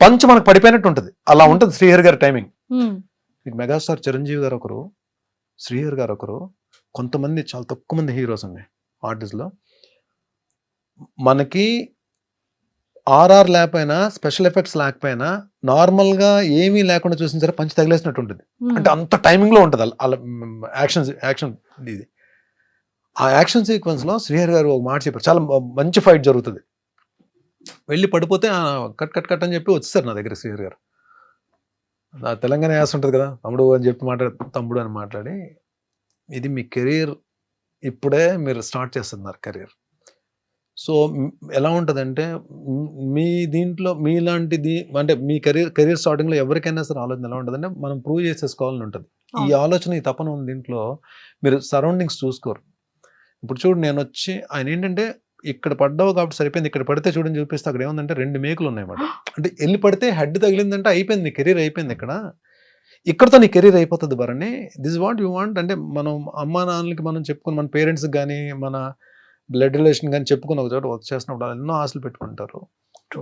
పంచ్ మనకు పడిపోయినట్టు ఉంటుంది. అలా ఉంటుంది శ్రీహరి గారి టైమింగ్. మెగాస్టార్ చిరంజీవి గారు ఒకరు, శ్రీహరి గారు ఒకరు, కొంతమంది చాలా తక్కువ మంది హీరోస్ అండి ఆర్టిస్ట్లో. మనకి ఆర్ఆర్ లేకపోయినా స్పెషల్ ఎఫెక్ట్స్ లేకపోయినా నార్మల్గా ఏమీ లేకుండా చూసిన సరే పంచ్ తగిలేసినట్టు ఉంటుంది. అంటే అంత టైమింగ్లో ఉంటుంది అలా యాక్షన్ ఇది. ఆ యాక్షన్ సీక్వెన్స్లో శ్రీహరి గారు ఒక మాట చెప్పారు, చాలా మంచి ఫైట్ జరుగుతుంది, వెళ్ళి పడిపోతే కట్ అని చెప్పి వచ్చేసారు నా దగ్గర శ్రీహరి గారు. నా తెలంగాణ యాస ఉంటుంది కదా, తమ్ముడు అని చెప్పి తమ్ముడు అని మాట్లాడి, ఇది మీ కెరీర్ ఇప్పుడే మీరు స్టార్ట్ చేస్తున్నారు కెరీర్. సో ఎలా ఉంటుందంటే మీ దీంట్లో మీలాంటిది అంటే మీ కెరీర్ స్టార్టింగ్లో ఎవరికైనా సరే ఆలోచన ఎలా ఉంటుందంటే మనం ప్రూవ్ చేసేసుకోవాలని ఉంటుంది. ఈ ఆలోచన, ఈ తపన ఉంది దీంట్లో. మీరు సరౌండింగ్స్ చూసుకోరు. ఇప్పుడు చూడు, నేను వచ్చి ఆయన ఏంటంటే ఇక్కడ పడ్డావు కాబట్టి సరిపోయింది, ఇక్కడ పడితే చూడని చూపిస్తే అక్కడ ఏముందంటే 2 మేకులు ఉన్నాయన్నమాట. అంటే వెళ్ళి పడితే హెడ్ తగిలిందంటే అయిపోయింది, నీ కెరీర్ అయిపోయింది. ఇక్కడతో నీ కెరీర్ అయిపోతుంది Bharani. This what you want. అంటే మనం అమ్మా నాన్నలకి మనం చెప్పుకుని, మన పేరెంట్స్కి కానీ మన బ్లడ్ రిలేషన్ కానీ చెప్పుకుని ఒక చోట వర్క్ చేసినప్పుడు ఎన్నో ఆశలు పెట్టుకుంటారు.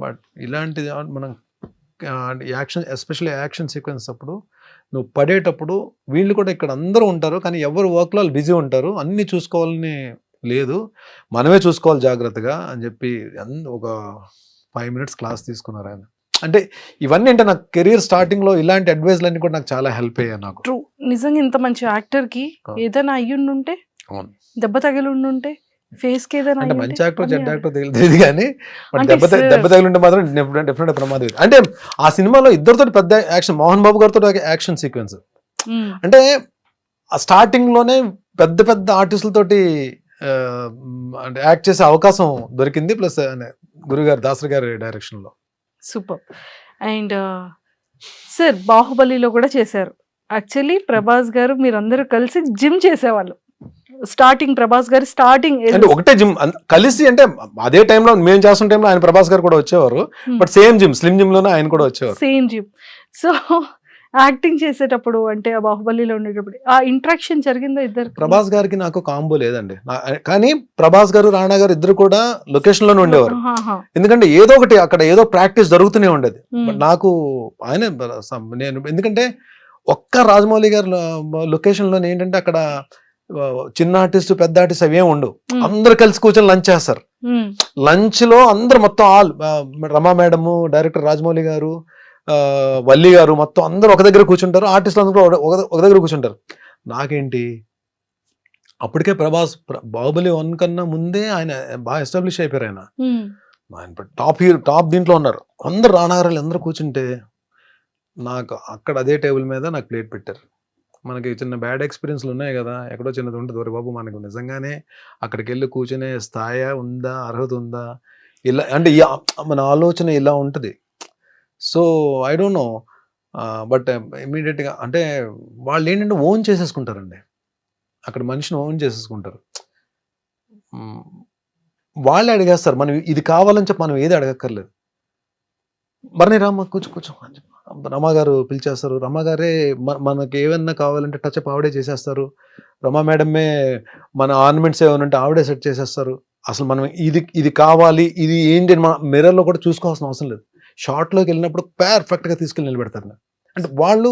బట్ ఇలాంటిది మనం ఎస్పెషల్లీ యాక్షన్ సీక్వెన్స్ అప్పుడు నువ్వు పడేటప్పుడు వీళ్ళు కూడా ఇక్కడ అందరూ ఉంటారు, కానీ ఎవరు వర్క్లో వాళ్ళు బిజీ ఉంటారు, అన్నీ చూసుకోవాలని లేదు, మనమే చూసుకోవాలి జాగ్రత్తగా అని చెప్పి ఒక 5 minutes క్లాస్ తీసుకున్నారు ఆయన. అంటే ఇవన్నీ అంటే నాకు కెరీర్ స్టార్టింగ్లో ఇలాంటి అడ్వైజ్లు అన్నీ కూడా నాకు చాలా హెల్ప్ అయ్యాయి. నాకు ట్రూ, నిజంగా ఇంత మంచి యాక్టర్కి ఏదైనా అయ్యుండుంటే, దెబ్బ తగిలి ఉండుంటే, ఫేస్ కి ఏదైనా అంటే మంచి యాక్టర్ చెడ్డ యాక్టర్ తెలియదు కానీ దెబ్బ తగిలి ఉంటే మాత్రం డెఫినెట్ ప్రమాదం. అంటే ఆ సినిమాలో ఇద్దరితో పెద్ద యాక్షన్, మోహన్ బాబు గారితో యాక్షన్ సీక్వెన్స్. అంటే ఆ స్టార్టింగ్ లోనే పెద్ద ఆర్టిస్టులతోటి అంటే యాక్ట్ చేసే అవకాశం దొరికింది. ప్లస్ గురుగారు దాసరి గారి డైరెక్షన్లో. సూపర్. అండ్ సార్ బాహుబలిలో కూడా చేశారు. యాక్చువల్లీ ప్రభాస్ గారు మీరందరూ కలిసి జిమ్ చేసేవాళ్ళు. స్టార్టింగ్ ప్రభాస్ గారు స్టార్టింగ్ అంటే ఒకటే జిమ్ కలిసి, అంటే అదే టైంలో మేము చేస్తున్న టైంలో ఆయన ప్రభాస్ గారు కూడా వచ్చేవారు. But same gym, slim gym లోనే ఆయన కూడా వచ్చేవారు. Same gym. సో యాక్టింగ్ చేసేటప్పుడు అంటే ఆ బాహుబలిలో ఉండేటప్పుడు ఆ ఇంట్రాక్షన్ జరిగిందా ఇద్దరు? ప్రభాస్ గారికి నాకు కాంబో లేదండి. కానీ ప్రభాస్ గారు రాణా గారు ఇద్దరు కూడా లొకేషన్ లోనే ఉండేవారు. ఎందుకంటే ఏదో ఒకటి అక్కడ ఏదో ప్రాక్టీస్ జరుగుతూనే ఉండేది. బట్ నాకు ఆయన నేను ఎందుకంటే ఒక్క రాజమౌళి గారు లొకేషన్ లోనే ఏంటంటే అక్కడ చిన్న ఆర్టిస్ట్ పెద్ద ఆర్టిస్ట్ అవి ఏమి ఉండవు. అందరు కలిసి కూర్చొని లంచ్ చేస్తారు. లంచ్ లో అందరు మొత్తం ఆల్ రమా మేడము, డైరెక్టర్ రాజమౌళి గారు, వల్లి గారు మొత్తం అందరూ ఒక దగ్గర కూర్చుంటారు. ఆర్టిస్టులు అందరూ ఒక దగ్గర కూర్చుంటారు. నాకేంటి అప్పటికే ప్రభాస్ బాహుబలి 1 కన్నా ముందే ఆయన బాగా ఎస్టాబ్లిష్ అయిపోయారు. ఆయన టాప్ దీంట్లో ఉన్నారు. అందరు రానాగారు అందరూ కూర్చుంటే నాకు అక్కడ అదే టేబుల్ మీద నాకు ప్లేట్ పెట్టారు. మనకి చిన్న బ్యాడ్ ఎక్స్పీరియన్స్లు ఉన్నాయి కదా, ఎక్కడో చిన్నది ఉంటుంది. ఒరే బాబు, మనకు నిజంగానే అక్కడికి వెళ్ళి కూర్చునే స్థాయి ఉందా, అర్హత ఉందా, ఇలా అంటే మన ఆలోచన ఇలా ఉంటుంది. So I don't know, but ఇమీడియట్గా అంటే వాళ్ళు ఏంటంటే ఓన్ చేసేసుకుంటారండి. అక్కడ మనిషిని ఓన్ చేసేసుకుంటారు. వాళ్ళే అడిగేస్తారు. మనం ఇది కావాలని చెప్పి మనం ఏది అడగక్కర్లేదు. బర్నీ రామ్మ కూర్చో రమా గారు పిలిచేస్తారు. రమా గారే మనకి ఏమన్నా కావాలంటే టచ్అప్ ఆవిడే చేసేస్తారు. రమా మేడమే మన ఆర్నమెంట్స్ ఏమైనా ఉంటే ఆవిడే సెట్ చేసేస్తారు. అసలు మనం ఇది కావాలి, ఇది ఏంటి మన మిర్రర్లో కూడా చూసుకోవాల్సిన అవసరం లేదు. షార్ట్లోకి వెళ్ళినప్పుడు పర్ఫెక్ట్గా తీసుకెళ్ళి నిలబెడతారు. అంటే వాళ్ళు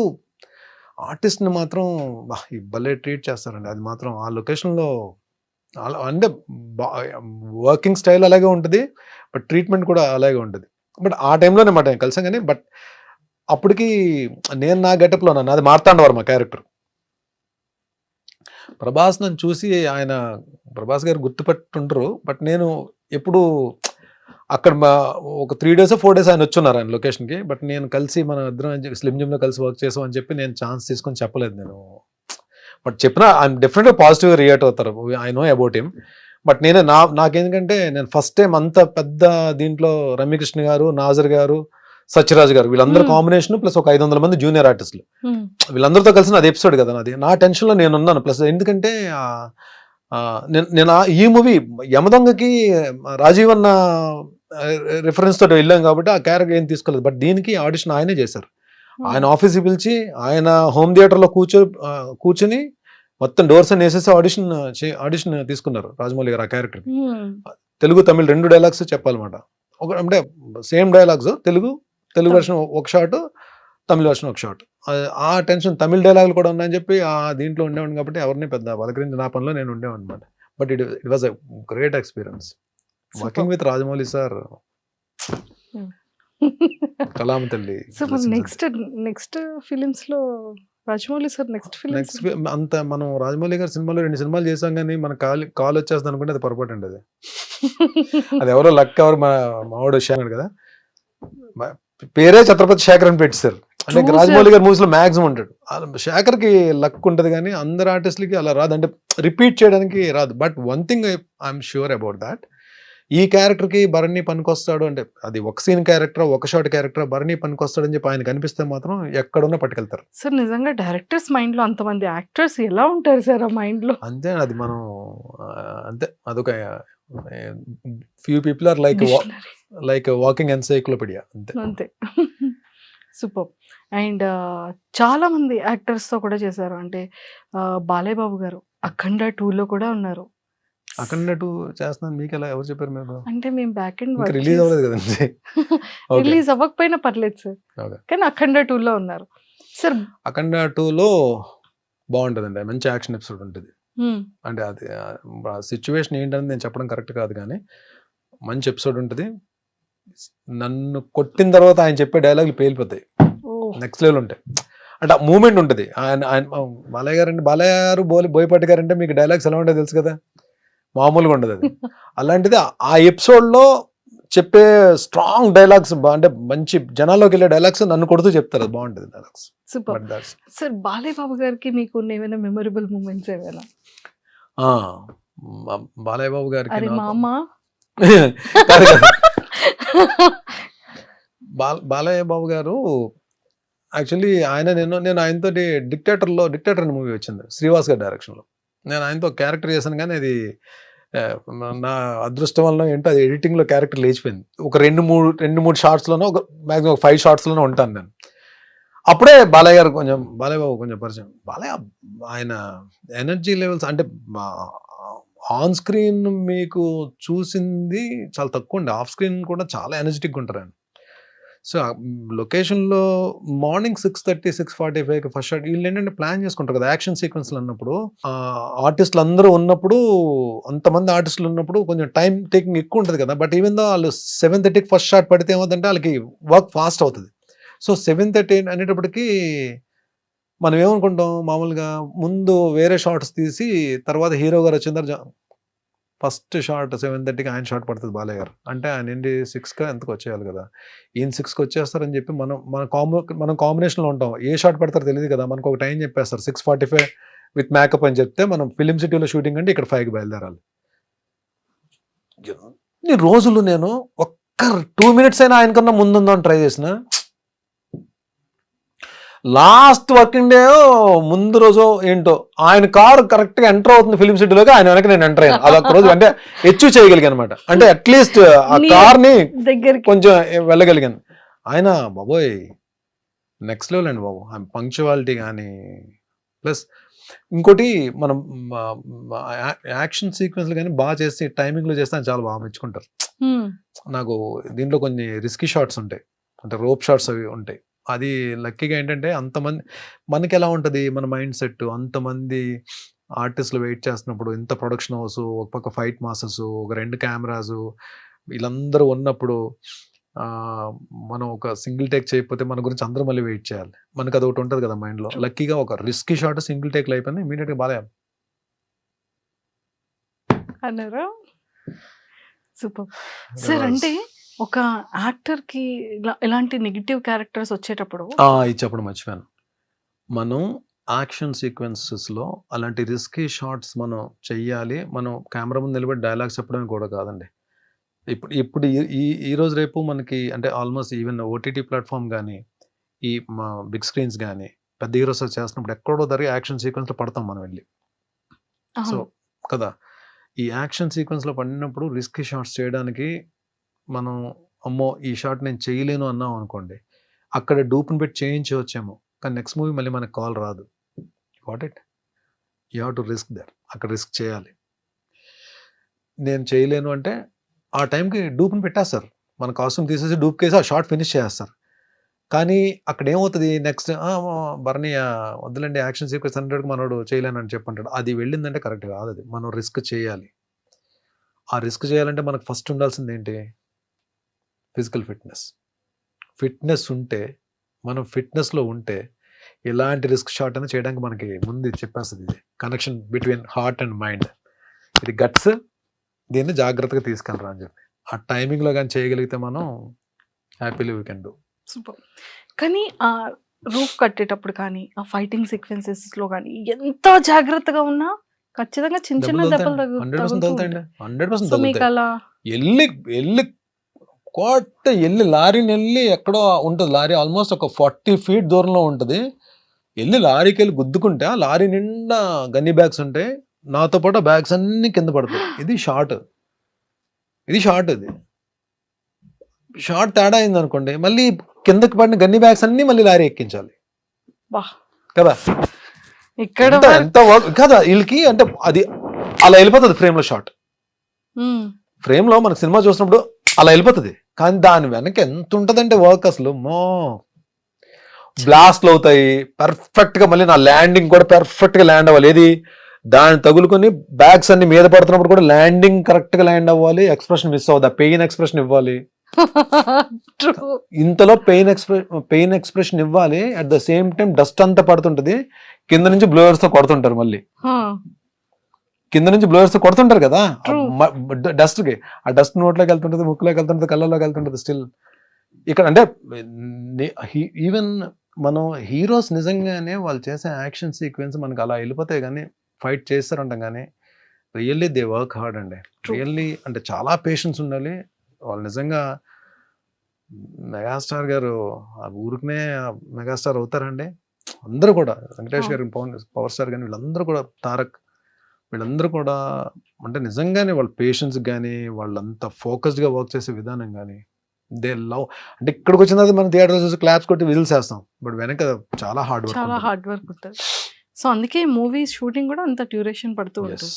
ఆర్టిస్ట్ని మాత్రం భలే ట్రీట్ చేస్తారండి. అది మాత్రం ఆ లొకేషన్లో అంటే వర్కింగ్ స్టైల్ అలాగే ఉంటుంది, బట్ ట్రీట్మెంట్ కూడా అలాగే ఉంటుంది. బట్ ఆ టైంలోనే మాట కలిసాం కానీ, బట్ అప్పటికి నేను నా గెటప్లో ఉన్నాను. అది మార్తాండవర్మ క్యారెక్టర్. ప్రభాస్ నన్ను చూసి ఆయన ప్రభాస్ గారు గుర్తుపట్టుంటారు. బట్ నేను ఎప్పుడు అక్కడ ఒక 3 days 4 days ఆయన వచ్చున్నారు ఆయన లొకేషన్కి. బట్ నేను కలిసి మన ఇద్దరం స్లిమ్ జిమ్లో కలిసి వర్క్ చేసాం అని చెప్పి నేను ఛాన్స్ తీసుకొని చెప్పలేదు నేను. బట్ చెప్పినా ఆయన డెఫినెట్గా పాజిటివ్గా రియాక్ట్ అవుతారు. I know about him. But నాకేందుకంటే నేను ఫస్ట్ టైం అంత పెద్ద దీంట్లో రమ్యకృష్ణ గారు, నాజర్ గారు, సత్యరాజ్ గారు వీళ్ళందరూ కాంబినేషన్ ప్లస్ ఒక 500 మంది జూనియర్ ఆర్టిస్టులు వీళ్ళందరితో కలిసి అది ఎపిసోడ్ కదా నాది. నా టెన్షన్లో నేను ఉన్నాను. ప్లస్ ఎందుకంటే నేను ఈ మూవీ యమదొంగకి రాజీవ్ అన్న రిఫరెన్స్ తోటి వెళ్ళాం కాబట్టి ఆ క్యారెక్టర్ ఏం తీసుకోలేదు. బట్ దీనికి ఆడిషన్ ఆయనే చేశారు. ఆయన ఆఫీస్కి పిలిచి ఆయన హోమ్ థియేటర్లో కూర్చుని మొత్తం డోర్స్ అని వేసేసి ఆడిషన్ తీసుకున్నారు రాజమౌళి గారు ఆ క్యారెక్టర్. తెలుగు తమిళ్ 2 డైలాగ్స్ చెప్పాలన్నమాట. అంటే సేమ్ డైలాగ్స్, తెలుగు వెర్షన్ ఒక షాట్, తమిళ వెర్షన్ ఒక షాట్. ఆ టెన్షన్ తమిళ డైలాగులు కూడా ఉన్నాయని చెప్పి ఆ దీంట్లో ఉండేవాడిని కాబట్టి ఎవరిని పెద్ద పలకరించి నా పనిలో నేను ఉండేవాడిని అనమాట. But it was a great experience working with Rajamouli sir. కలాం తల్లి. నెక్స్ట్ ఫిలిమ్స్ లో రాజమౌళి సార్ నెక్స్ట్ అంత మనం రాజమౌళి గారి సినిమాలో 2 సినిమాలు చేసాం కానీ మన కాల్ వచ్చేస్తుంది అనుకుంటే అది పొరపాటు అండి. అది ఎవరో లక్, ఎవరు మావాడు శేఖర్ కదా, పేరే ఛత్రపతి శేఖర్ అని పెట్టారు. అంటే రాజమౌళి గారి మూవీస్ లో మాక్సిమం ఉంటాడు. శేఖర్ కి లక్ ఉంటది కానీ అందరు ఆర్టిస్టులకి అలా రాదు, అంటే రిపీట్ చేయడానికి రాదు. But one thing I'm sure about that, ఈ క్యారెక్టర్ కి భరణి పనికొస్తాడు అంటే అది ఒక సీన్ క్యారెక్టర్, ఒక షాట్ క్యారెక్టర్, భరణి పనికొస్తాడు అని చెప్పి ఆయన కనిపిస్తే మాత్రం ఎక్కడున్నా పట్టుకెళ్తారు. సార్ నిజంగా డైరెక్టర్స్ మైండ్ లో అంతమంది యాక్టర్స్ ఎలా ఉంటారు సార్ ఆ మైండ్ లో? అంతే, అది మనం అంతే, అదొక few people are like walking encyclopedia అంతే. సూపర్. అండ్ చాలా మంది యాక్టర్స్ తో కూడా చేశారు. అంటే బాలయ్య బాబు గారు అఖండ 2లో కూడా ఉన్నారు. అఖండ 2 చేస్తున్నాను మీకు ఎలా ఎవరు చెప్పారు? మీరు అంటే మేము బ్యాక్ ఎండ్ రిలీజ్ అవ్వలేదు కదండి. రిలీజ్ అవ్వకపోయినా పర్లేదు సార్, కానీ అఖండ 2లో ఉన్నారు సార్. అఖండ 2లో బాగుంటుందండి, మంచి యాక్షన్ ఎపిసోడ్ ఉంటుంది. అంటే అది సిచ్యువేషన్ ఏంటని నేను చెప్పడం కరెక్ట్ కాదు కానీ మంచి ఎపిసోడ్ ఉంటుంది. నన్ను కొట్టిన తర్వాత ఆయన చెప్పే డైలాగులు పేలిపోతాయి, నెక్స్ట్ లెవెల్ ఉంటాయి. అంటే ఆ మూమెంట్ ఉంటుంది. ఆయన బాలయ్య గారు బోయపాటి గారు అంటే మీకు డైలాగ్స్ ఎలా ఉంటాయో తెలుసు కదా, మామూలుగా ఉండదు అది. అలాంటిది ఆ ఎపిసోడ్లో చెప్పే స్ట్రాంగ్ డైలాగ్స్, అంటే మంచి జనాల్లోకి వెళ్ళే డైలాగ్స్ నన్ను కొడుతూ చెప్తారు, అది బాగుంటుంది డైలాగ్స్. Super sir. బాలయ్య బాబు గారికి మీకు ఏమైనా మెమరబుల్ మూమెంట్స్ ఏమైనా? బాలయ్య బాబు గారికి అరే నాకు మామ కాదు కాదు. బాలయ్య బాబు గారు యాక్చువల్లీ నేను ఆయనతో డిక్టేటర్ అనే మూవీ వచ్చింది శ్రీవాస్ గారి డైరెక్షన్లో. నేను ఆయనతో క్యారెక్టర్ చేశాను కానీ అది నా అదృష్టం వల్ల ఏంటో అది ఎడిటింగ్లో క్యారెక్టర్ లేచిపోయింది. ఒక రెండు మూడు షార్ట్స్లోనో ఒక మ్యాక్సిమం 5 షార్ట్స్లోనో ఉంటాను నేను. అప్పుడే బాలయ్య బాబు కొంచెం పరిచయం. బాలయ్య ఆయన ఎనర్జీ లెవెల్స్ అంటే ఆన్ స్క్రీన్ మీకు చూసింది చాలా తక్కువ అండి. ఆఫ్ స్క్రీన్ కూడా చాలా ఎనర్జెటిక్గా ఉంటారు ఆయన. సో లొకేషన్లో మార్నింగ్ 6:30 6:45 ఫస్ట్ షాట్. వీళ్ళు ఏంటంటే ప్లాన్ చేసుకుంటారు కదా యాక్షన్ సీక్వెన్స్లు అన్నప్పుడు. ఆర్టిస్టులు అందరూ ఉన్నప్పుడు, అంతమంది ఆర్టిస్టులు ఉన్నప్పుడు కొంచెం టైం టేకింగ్ ఎక్కువ ఉంటుంది కదా. బట్ ఈవెన్ దో వాళ్ళు 7:30 ఫస్ట్ షాట్ పడితే ఏమవుతుందంటే వాళ్ళకి వర్క్ ఫాస్ట్ అవుతుంది. సో 7:30 అనేటప్పటికి మనం ఏమనుకుంటాం మామూలుగా, ముందు వేరే షార్ట్స్ తీసి తర్వాత హీరో గారు వచ్చిన తర్వాత ఫస్ట్ షార్ట్ 7:30కి ఆయన షార్ట్ పడుతుంది బాలయ్య గారు. అంటే ఆయన ఏంటి 6కి ఎంతకు వచ్చేయాలి కదా. ఈయన 6కి వచ్చేస్తారని చెప్పి మనం కాంబినేషన్లో ఉంటాం. ఏ షార్ట్ పడతారో తెలియదు కదా. మనకు ఒక టైం చెప్పేస్తారు 6:45 విత్ మేకప్ అని చెప్తే మనం ఫిలిం సిటీలో షూటింగ్ అంటే ఇక్కడ 5కి బయలుదేరాలి. ఎన్ని రోజులు నేను ఒక్క 2 minutes అయినా ఆయనకన్నా ముందుందో అని ట్రై చేసిన. లాస్ట్ వర్కింగ్ డే ముందు రోజు ఏంటో ఆయన కారు కరెక్ట్గా ఎంటర్ అవుతుంది ఫిలిం సిటీలోకి, ఆయన వెనక నేను ఎంటర్ అయ్యాను. అదొక రోజు అంటే అచీవ్ చేయగలిగాను అనమాట. అంటే అట్లీస్ట్ ఆ కార్ని కొంచెం వెళ్ళగలిగాను. ఆయన బాబోయ్ నెక్స్ట్ లెవెల్ అండి బాబు. పంక్చువాలిటీ కానీ ప్లస్ ఇంకోటి మనం యాక్షన్ సీక్వెన్స్లు కానీ బాగా చేసి టైమింగ్లో చేస్తే ఆయన చాలా బాగా మెచ్చుకుంటారు. నాకు దీంట్లో కొన్ని రిస్కీ షాట్స్ ఉంటాయి, అంటే రోప్ షాట్స్ అవి ఉంటాయి. అది లక్కీగా ఏంటంటే అంతమంది మనకి ఎలా ఉంటుంది మన మైండ్ సెట్, అంతమంది ఆర్టిస్టులు వెయిట్ చేస్తున్నప్పుడు, ఇంత ప్రొడక్షన్ హౌస్, ఒక పక్క ఫైట్ మాస్టర్స్, ఒక 2 కెమెరాస్, వీళ్ళందరూ ఉన్నప్పుడు మనం ఒక సింగిల్ టేక్ చేయకపోతే మన గురించి అందరూ మళ్ళీ వెయిట్ చేయాలి. మనకు అది ఒకటి ఉంటుంది కదా మైండ్లో. లక్కీగా ఒక రిస్కీ షాట్ సింగిల్ టేక్లో అయిపోయింది. ఇమీడియట్గా బాలయ్య అన్నారా? Super sir. అంటే ఒక యాక్టర్కి ఇలాంటి నెగిటివ్ క్యారెక్టర్స్ వచ్చేటప్పుడు ఇది చెప్పడం మర్చిపోయాను. మనం యాక్షన్ సీక్వెన్సెస్లో అలాంటి రిస్కీ షాట్స్ మనం చెయ్యాలి. మనం కెమెరా ముందు నిలబడి డైలాగ్స్ చెప్పడం కూడా కాదండి. ఇప్పుడు ఈ రోజు రేపు మనకి అంటే ఆల్మోస్ట్ ఈవెన్ ఓటీటీ ప్లాట్ఫామ్ కానీ, ఈ మా బిగ్ స్క్రీన్స్ కానీ, పెద్ద హీరోస్ చేస్తున్నప్పుడు ఎక్కడో జరిగే యాక్షన్ సీక్వెన్స్లో పడతాం మనం వెళ్ళి. సో కదా, ఈ యాక్షన్ సీక్వెన్స్లో పడినప్పుడు రిస్కీ షాట్స్ చేయడానికి మనం అమ్మో ఈ షాట్ నేను చేయలేను అన్నాం అనుకోండి, అక్కడ డూప్ని పెట్టి చేయించవచ్చేమో, కానీ నెక్స్ట్ మూవీ మళ్ళీ మనకు కాల్ రాదు. What it you have to risk there. అక్కడ రిస్క్ చేయాలి. నేను చేయలేను అంటే ఆ టైంకి డూప్ని పెట్టేస్తారు, మన కాస్ట్యూమ్ తీసేసి డూప్ కేసి ఆ షార్ట్ ఫినిష్ చేస్తారు. కానీ అక్కడ ఏమవుతుంది నెక్స్ట్, బర్నీ వద్దులండి యాక్షన్ సీక్వెన్స్ 100కి మనోడు చేయలేనని చెప్పంటాడు. అది వెళ్ళిందంటే కరెక్ట్ కాదు. అది మనం రిస్క్ చేయాలి. ఆ రిస్క్ చేయాలంటే మనకు ఫస్ట్ ఉండాల్సింది ఏంటి? ఫిజికల్ ఫిట్నెస్ ఉంటే, మనం ఫిట్నెస్లో ఉంటే ఎలాంటి రిస్క్ షాట్ అయినా చేయడానికి మనకి ముందు చెప్పేస్తుంది. ఇది connection between heart and mind. ఇది గట్స్, దీన్ని జాగ్రత్తగా తీసుకెళ్ళరా అని చెప్పి ఆ టైమింగ్లో కానీ చేయగలిగితే మనం happily we can do. Super. కానీ ఆ రూఫ్ కట్టేటప్పుడు కానీ, ఆ ఫైటింగ్ సీక్వెన్సెస్లో కానీ ఎంత జాగ్రత్తగా ఉన్నా ఖచ్చితంగా చిన్న చిన్న దెబ్బలు 100% మీకు అలా వెళ్ళి కోట వెళ్ళి లారీని వెళ్ళి ఎక్కడో ఉంటుంది. లారీ ఆల్మోస్ట్ ఒక 40 feet దూరంలో ఉంటుంది. వెళ్ళి లారీకి వెళ్ళి గుద్దుకుంటే ఆ లారీ నిండా గన్నీ బ్యాగ్స్ ఉంటాయి. నాతో పాటు ఆ బ్యాగ్స్ అన్ని కింద పడతాయి. ఇది షార్ట్. ఇది షార్ట్ తేడా అయింది అనుకోండి, మళ్ళీ కిందకి పడిన గన్నీ బ్యాగ్స్ అన్ని మళ్ళీ లారీ ఎక్కించాలి కదా. ఇక్కడ ఎంత కదా వీళ్ళకి, అంటే అది అలా వెళ్ళిపోతుంది ఫ్రేమ్లో షార్ట్. ఫ్రేమ్లో మనకు సినిమా చూసినప్పుడు అలా వెళ్ళిపోతుంది, కానీ దాని వెనక ఎంత ఉంటుందంటే వర్క్ అసలు బ్లాస్ట్లు అవుతాయి పర్ఫెక్ట్గా. మళ్ళీ నా ల్యాండింగ్ కూడా పర్ఫెక్ట్గా ల్యాండ్ అవ్వాలి. ఏది దాన్ని తగులుకొని బ్యాగ్స్ అన్ని మీద పడుతున్నప్పుడు కూడా ల్యాండింగ్ కరెక్ట్గా ల్యాండ్ అవ్వాలి. ఎక్స్ప్రెషన్ మిస్ అవ్వదు, ఆ పెయిన్ ఎక్స్ప్రెషన్ ఇవ్వాలి. ఇంతలో పెయిన్ ఎక్స్ప్రెషన్ ఇవ్వాలి. At the same time dust అంతా పడుతుంటది, కింద నుంచి బ్లోయర్స్ తో కొడుతుంటారు. మళ్ళీ కింద నుంచి బ్లోయర్స్ తో కొడుతుంటారు కదా డస్ట్ కి. ఆ డస్ట్ నోట్లోకి వెళ్తుంటది, ముక్కులోకి వెళ్తుంటది, కళ్ళలోకి వెళ్తుంటది. స్టిల్ ఇక్కడ అంటే ఈవెన్ మనం హీరోస్ నిజంగానే వాళ్ళు చేసే యాక్షన్ సీక్వెన్స్ మనకు అలా వెళ్ళిపోతాయి, కానీ ఫైట్ చేస్తారంటాం. కానీ రియల్లీ దే వర్క్ హార్డ్ అండి. True. రియల్లీ అంటే చాలా పేషెన్స్ ఉండాలి. వాళ్ళు నిజంగా మెగాస్టార్ గారు ఆ ఊరికనే మెగాస్టార్ అవుతారండి. అందరూ కూడా వెంకటేష్ గారు, పవర్ స్టార్ కానీ వీళ్ళందరూ కూడా, తారక్ వీళ్ళందరూ కూడా అంటే నిజంగానే వాళ్ళ పేషెన్స్ కానీ, వాళ్ళంతా ఫోకస్డ్గా వర్క్ చేసే విధానం కానీ, దే లవ్. అంటే ఇక్కడికి వచ్చిన తర్వాత మనం థియేటర్ చూసి క్లాప్స్ కొట్టి విజిల్స్ వేస్తాం, బట్ వెనక చాలా హార్డ్ చాలా వర్క్. హార్డ్ వర్క్ ఉంటుంది. సో అందుకే మూవీ షూటింగ్ కూడా అంత డ్యూరేషన్ పడుతూ ఉంటుంది.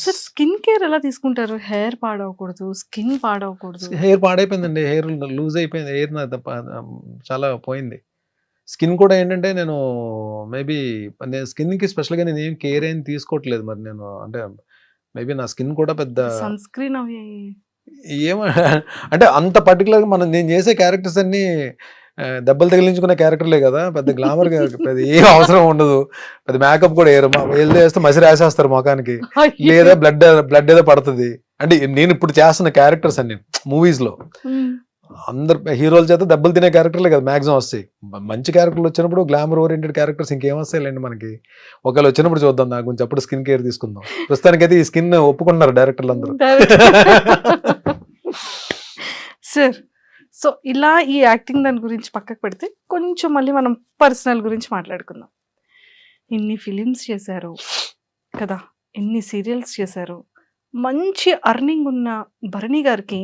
సార్ స్కిన్ కేర్ ఎలా తీసుకుంటారు? హెయిర్ పాడవకూడదు, స్కిన్ పాడవకూడదు. హెయిర్ పాడైపోయిందండి, హెయిర్ లూజ్ అయిపోయింది, హెయిర్ చాలా పోయింది. స్కిన్ కూడా ఏంటంటే నేను మేబీ నేను స్కిన్కి స్పెషల్గా నేను ఏం కేర్ ఏం తీసుకోవట్లేదు. మరి నేను అంటే మేబీ నా స్కిన్ కూడా పెద్ద సన్ స్క్రీన్ అవి ఏమో అంటే అంత పర్టికులర్గా నేను చేసే క్యారెక్టర్స్ అన్నీ దెబ్బలు తగిలించుకునే క్యారెక్టర్లే కదా, పెద్ద గ్లామర్ పెద్ద ఏం అవసరం ఉండదు, పెద్ద మేకప్ కూడా వేయరు. వెళ్ళి వేస్తే మసి రాసేస్తారు ముఖానికి, లేదా బ్లడ్ ఏదో పడుతుంది. అంటే నేను ఇప్పుడు చేస్తున్న క్యారెక్టర్స్ అన్ని మూవీస్లో అందరు హీరోల చేత దెబ్బలు తినే క్యారెక్టర్లే కదా మ్యాక్సిమం వస్తాయి. మంచి క్యారెక్టర్లు వచ్చినప్పుడు, గ్లామర్ ఓరియంటెడ్ క్యారెక్టర్స్ ఇంకేం వస్తాయిలేండి మనకి. ఒకవేళ వచ్చినప్పుడు చూద్దాం, నాకు కొంచెం అప్పుడు స్కిన్ కేర్ తీసుకుందాం. ప్రస్తుతానికైతే ఈ స్కిన్ ఒప్పుకున్నారు డైరెక్టర్లు అందరూ. సార్ సో ఇలా ఈ యాక్టింగ్ దాని గురించి పక్కకు పెడితే కొంచెం మళ్ళీ మనం పర్సనల్ గురించి మాట్లాడుకుందాం. ఇన్ని ఫిలిమ్స్ చేశారు కదా, ఎన్ని సీరియల్స్ చేశారు, మంచి అర్నింగ్ ఉన్న భరణి గారికి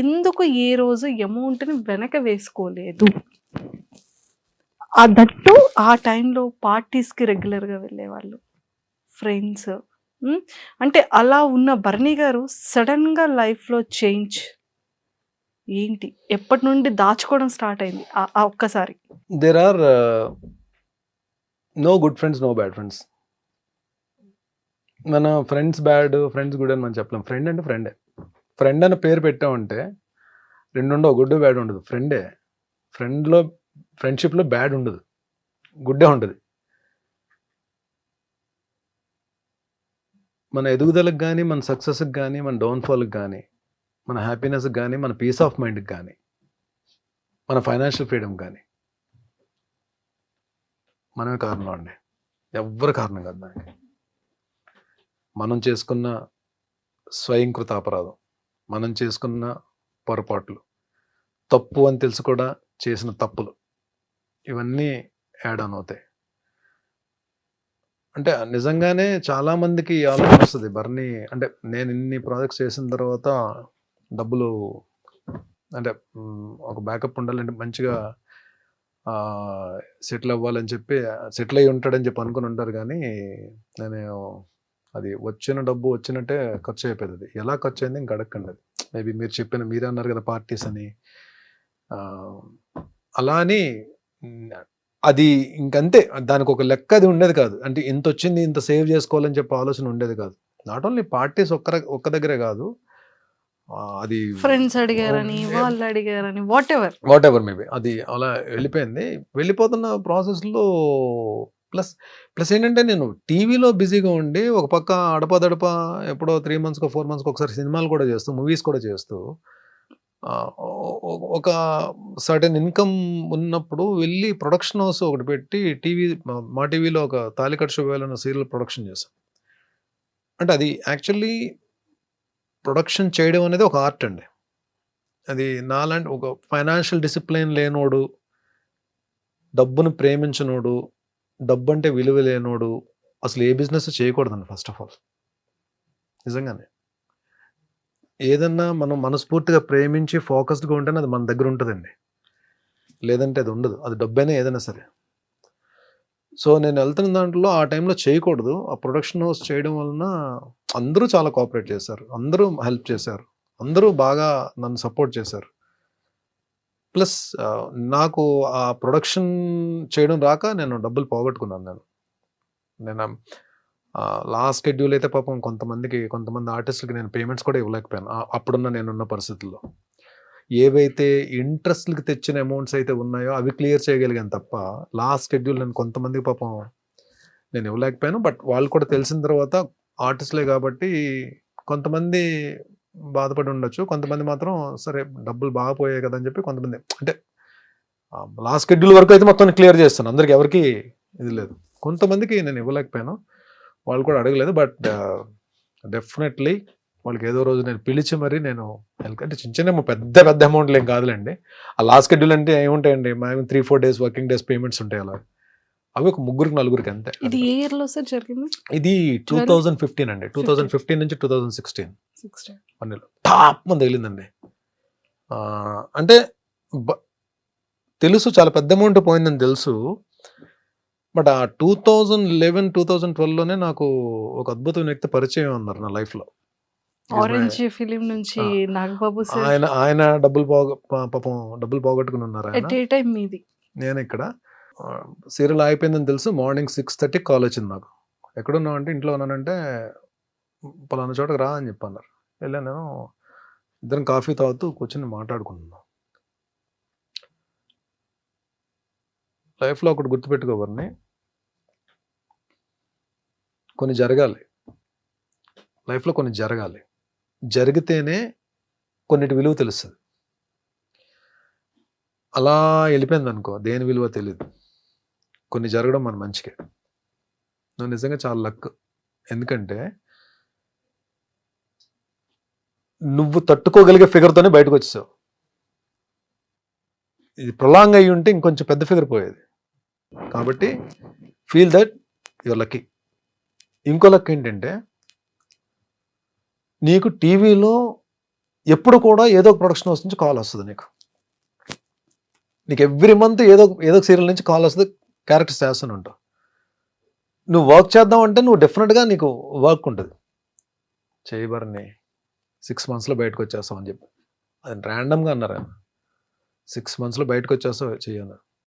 ఎందుకు ఏ రోజు అమౌంట్ని వెనక వేసుకోలేదు? దట్టు ఆ టైంలో పార్టీస్కి రెగ్యులర్గా వెళ్ళేవాళ్ళు, ఫ్రెండ్స్. అంటే అలా ఉన్న భరణి గారు సడన్గా లైఫ్లో చేంజ్ ఏంటి? ఎప్పటి నుండి దాచుకోవడం స్టార్ట్ అయింది ఆ ఒక్కసారి? There are no good friends, no bad friends. మన ఫ్రెండ్స్ బ్యాడ్, ఫ్రెండ్స్ గుడ్ అని మనం చెప్పలేం. ఫ్రెండ్ అంటే ఫ్రెండే. ఫ్రెండ్ అని పేరు పెట్టామంటే రెండు ఉండవు, గుడ్ బ్యాడ్ ఉండదు. ఫ్రెండే. ఫ్రెండ్షిప్లో బ్యాడ్ ఉండదు, గుడ్డే ఉంటుంది. మన ఎదుగుదలకు కానీ, మన సక్సెస్కి కానీ, మన డౌన్ఫాల్కి కానీ, మన హ్యాపీనెస్కి కానీ, మన పీస్ ఆఫ్ మైండ్కి కానీ, మన ఫైనాన్షియల్ ఫ్రీడమ్ కానీ మనమే కారణం అండి. ఎవ్వరు కారణం కాదు దానికి. మనం చేసుకున్న స్వయంకృత అపరాధం, మనం చేసుకున్న పొరపాట్లు, తప్పు అని తెలిసి కూడా చేసిన తప్పులు, ఇవన్నీ యాడ్ ఆన్ అవుతాయి. అంటే నిజంగానే చాలా మందికి ఆలోచన వస్తుంది, భరణి అంటే నేను ఇన్ని ప్రాజెక్ట్స్ చేసిన తర్వాత డబ్బులు అంటే ఒక బ్యాకప్ ఉండాలంటే మంచిగా సెటిల్ అవ్వాలని చెప్పి, సెటిల్ అయ్యి ఉంటాడని చెప్పి అనుకుని ఉంటారు. కానీ నేను అది వచ్చిన డబ్బు వచ్చినట్టే ఖర్చు అయిపోయింది. అది ఎలా ఖర్చు అయింది ఇంక అడగండి. అది మేబీ మీరే అన్నారు కదా పార్టీస్ అని, అలా అని అది ఇంకంతే. దానికి ఒక లెక్క అది ఉండేది కాదు. అంటే ఇంత వచ్చింది, ఇంత సేవ్ చేసుకోవాలని చెప్పి ఆలోచన ఉండేది కాదు. నాట్ ఓన్లీ పార్టీస్ ఒక్క దగ్గరే కాదు, అది ఫ్రెండ్స్ అడిగారని, వాళ్ళు అడిగారని, వాట్ ఎవర్ మేబీ అది అలా వెళ్ళిపోయింది. వెళ్ళిపోతున్న ప్రాసెస్లో ప్లస్ ఏంటంటే నేను టీవీలో బిజీగా ఉండి ఒక పక్క అడపదడప ఎప్పుడో 3 monthsకో 4 monthsకో ఒకసారి సినిమాలు కూడా చేస్తూ, మూవీస్ కూడా చేస్తూ, ఒక సర్టెన్ ఇన్కమ్ ఉన్నప్పుడు వెళ్ళి ప్రొడక్షన్ హౌస్ ఒకటి పెట్టి మా టీవీలో ఒక తాలికట్ శుభవేళ సీరియల్ ప్రొడక్షన్ చేశాం. అంటే అది యాక్చువల్లీ ప్రొడక్షన్ చేయడం అనేది ఒక ఆర్ట్ అండి. అది నాలాంటి ఒక ఫైనాన్షియల్ డిసిప్లిన్ లేనోడు, డబ్బును ప్రేమించనోడు, డబ్బు అంటే విలువ లేనోడు అసలు ఏ బిజినెస్ చేయకూడదండి. ఫస్ట్ ఆఫ్ ఆల్ నిజంగానే ఏదన్నా మనం మనస్ఫూర్తిగా ప్రేమించి ఫోకస్డ్గా ఉంటేనే అది మన దగ్గర ఉంటుందండి, లేదంటే అది ఉండదు. అది డబ్బైనా ఏదైనా సరే. సో నేను వెళ్తున్న దాంట్లో ఆ టైంలో చేయకూడదు. ఆ ప్రొడక్షన్ హౌస్ చేయడం వలన అందరూ చాలా కోఆపరేట్ చేశారు, అందరూ హెల్ప్ చేశారు, అందరూ బాగా నన్ను సపోర్ట్ చేశారు. ప్లస్ నాకు ఆ ప్రొడక్షన్ చేయడం రాక నేను డబ్బులు పోగొట్టుకున్నాను. నేను లాస్ట్ షెడ్యూల్ అయితే పాపం కొంతమంది ఆర్టిస్టులకి నేను పేమెంట్స్ కూడా ఇవ్వలేకపోయాను అప్పుడున్న నేనున్న పరిస్థితుల్లో. ఏవైతే ఇంట్రెస్ట్లకి తెచ్చిన అమౌంట్స్ అయితే ఉన్నాయో అవి క్లియర్ చేయగలిగాను తప్ప లాస్ట్ షెడ్యూల్ నేను కొంతమందికి పాపం నేను ఇవ్వలేకపోయాను. బట్ వాళ్ళు కూడా తెలిసిన తర్వాత ఆర్టిస్టులే కాబట్టి కొంతమంది బాధపడి ఉండొచ్చు, కొంతమంది మాత్రం సరే డబ్బులు బాగా పోయాయి కదా అని చెప్పి కొంతమంది అంటే లాస్ట్ షెడ్యూల్ వరకు అయితే మొత్తం క్లియర్ చేస్తాను, అందరికి ఎవరికి ఇది లేదు. కొంతమందికి నేను ఇవ్వలేకపోయాను, వాళ్ళు కూడా అడగలేదు. బట్ డెఫినెట్లీ వాళ్ళకి ఏదో రోజు నేను పిలిచి మరి నేను అంటే చిన్న చిన్న పెద్ద పెద్ద అమౌంట్లు ఏం కాదులేండి. ఆ లాస్ట్ షెడ్యూల్ అంటే ఏముంటాయండి, మేము 3-4 డేస్ వర్కింగ్ డేస్ పేమెంట్స్ ఉంటాయి అలా. అవి ఒక 3-4 అంతే. ఇది ఏ ఇయర్ లో సార్ జరిగింది? ఇది 2015 అండి. 2015 నుంచి 2016 1 టాప్ మంది తగిలిందండి. అంటే తెలుసు చాలా పెద్ద అమౌంట్ పోయిందని తెలుసు. బట్ ఆ 2011-2012లోనే నాకు ఒక అద్భుతమైన వ్యక్తి పరిచయం అన్నారు నా లైఫ్ లో. ఆరెంజ్ ఫిలిం నుంచి నాగబాబు సార్. ఆయన పాపం డబ్బులు పోగొట్టుకుని ఉన్నారు. ఎట్ ఏ టైం మీది? నేను ఇక్కడ సీరియల్ అయిపోయిందని తెలుసు. మార్నింగ్ 6:30 కాల్ వచ్చింది నాకు. ఎక్కడున్నావు అంటే ఇంట్లో ఉన్నానంటే పలానా చోటకి రా అని చెప్పన్నారు. వెళ్ళాను. నేను ఇద్దరం కాఫీ తాగుతూ కూర్చొని మాట్లాడుకుంటున్నాం. లైఫ్లో ఒకటి గుర్తుపెట్టుకోవాలని, కొన్ని జరగాలి లైఫ్లో, కొన్ని జరగాలి. జరిగితేనే కొన్నిటి విలువ తెలుస్తుంది. అలా వెళ్ళిపోయింది అనుకో, దేని విలువ తెలియదు. కొన్ని జరగడం మన మంచికే. నువ్వు నిజంగా చాలా లక్. ఎందుకంటే నువ్వు తట్టుకోగలిగే ఫిగర్తోనే బయటకు వచ్చేసావు. ఇది ప్రొలాంగ్ అయ్యి ఉంటే ఇంకొంచెం పెద్ద ఫిగర్ పోయేది. కాబట్టి ఫీల్ దట్ యువర్ లక్కీ. ఇంకో లక్ ఏంటంటే నీకు టీవీలో ఎప్పుడు కూడా ఏదో ఒక ప్రొడక్షన్ హౌస్ నుంచి కాల్ వస్తుంది. నీకు ఎవ్రీ మంత్ ఏదో సీరియల్ నుంచి కాల్ వస్తుంది. క్యారెక్టర్స్ చేస్తూనే ఉంటావు. నువ్వు వర్క్ చేద్దాం అంటే నువ్వు డెఫినెట్గా నీకు వర్క్ ఉంటుంది. చేయబరని 6 monthsలో బయటకు వచ్చేస్తావు అని చెప్పి అది ర్యాండమ్గా అన్నారు ఆయన. 6 monthsలో బయటకు వచ్చేస్తావు చెయ్యన్నారు.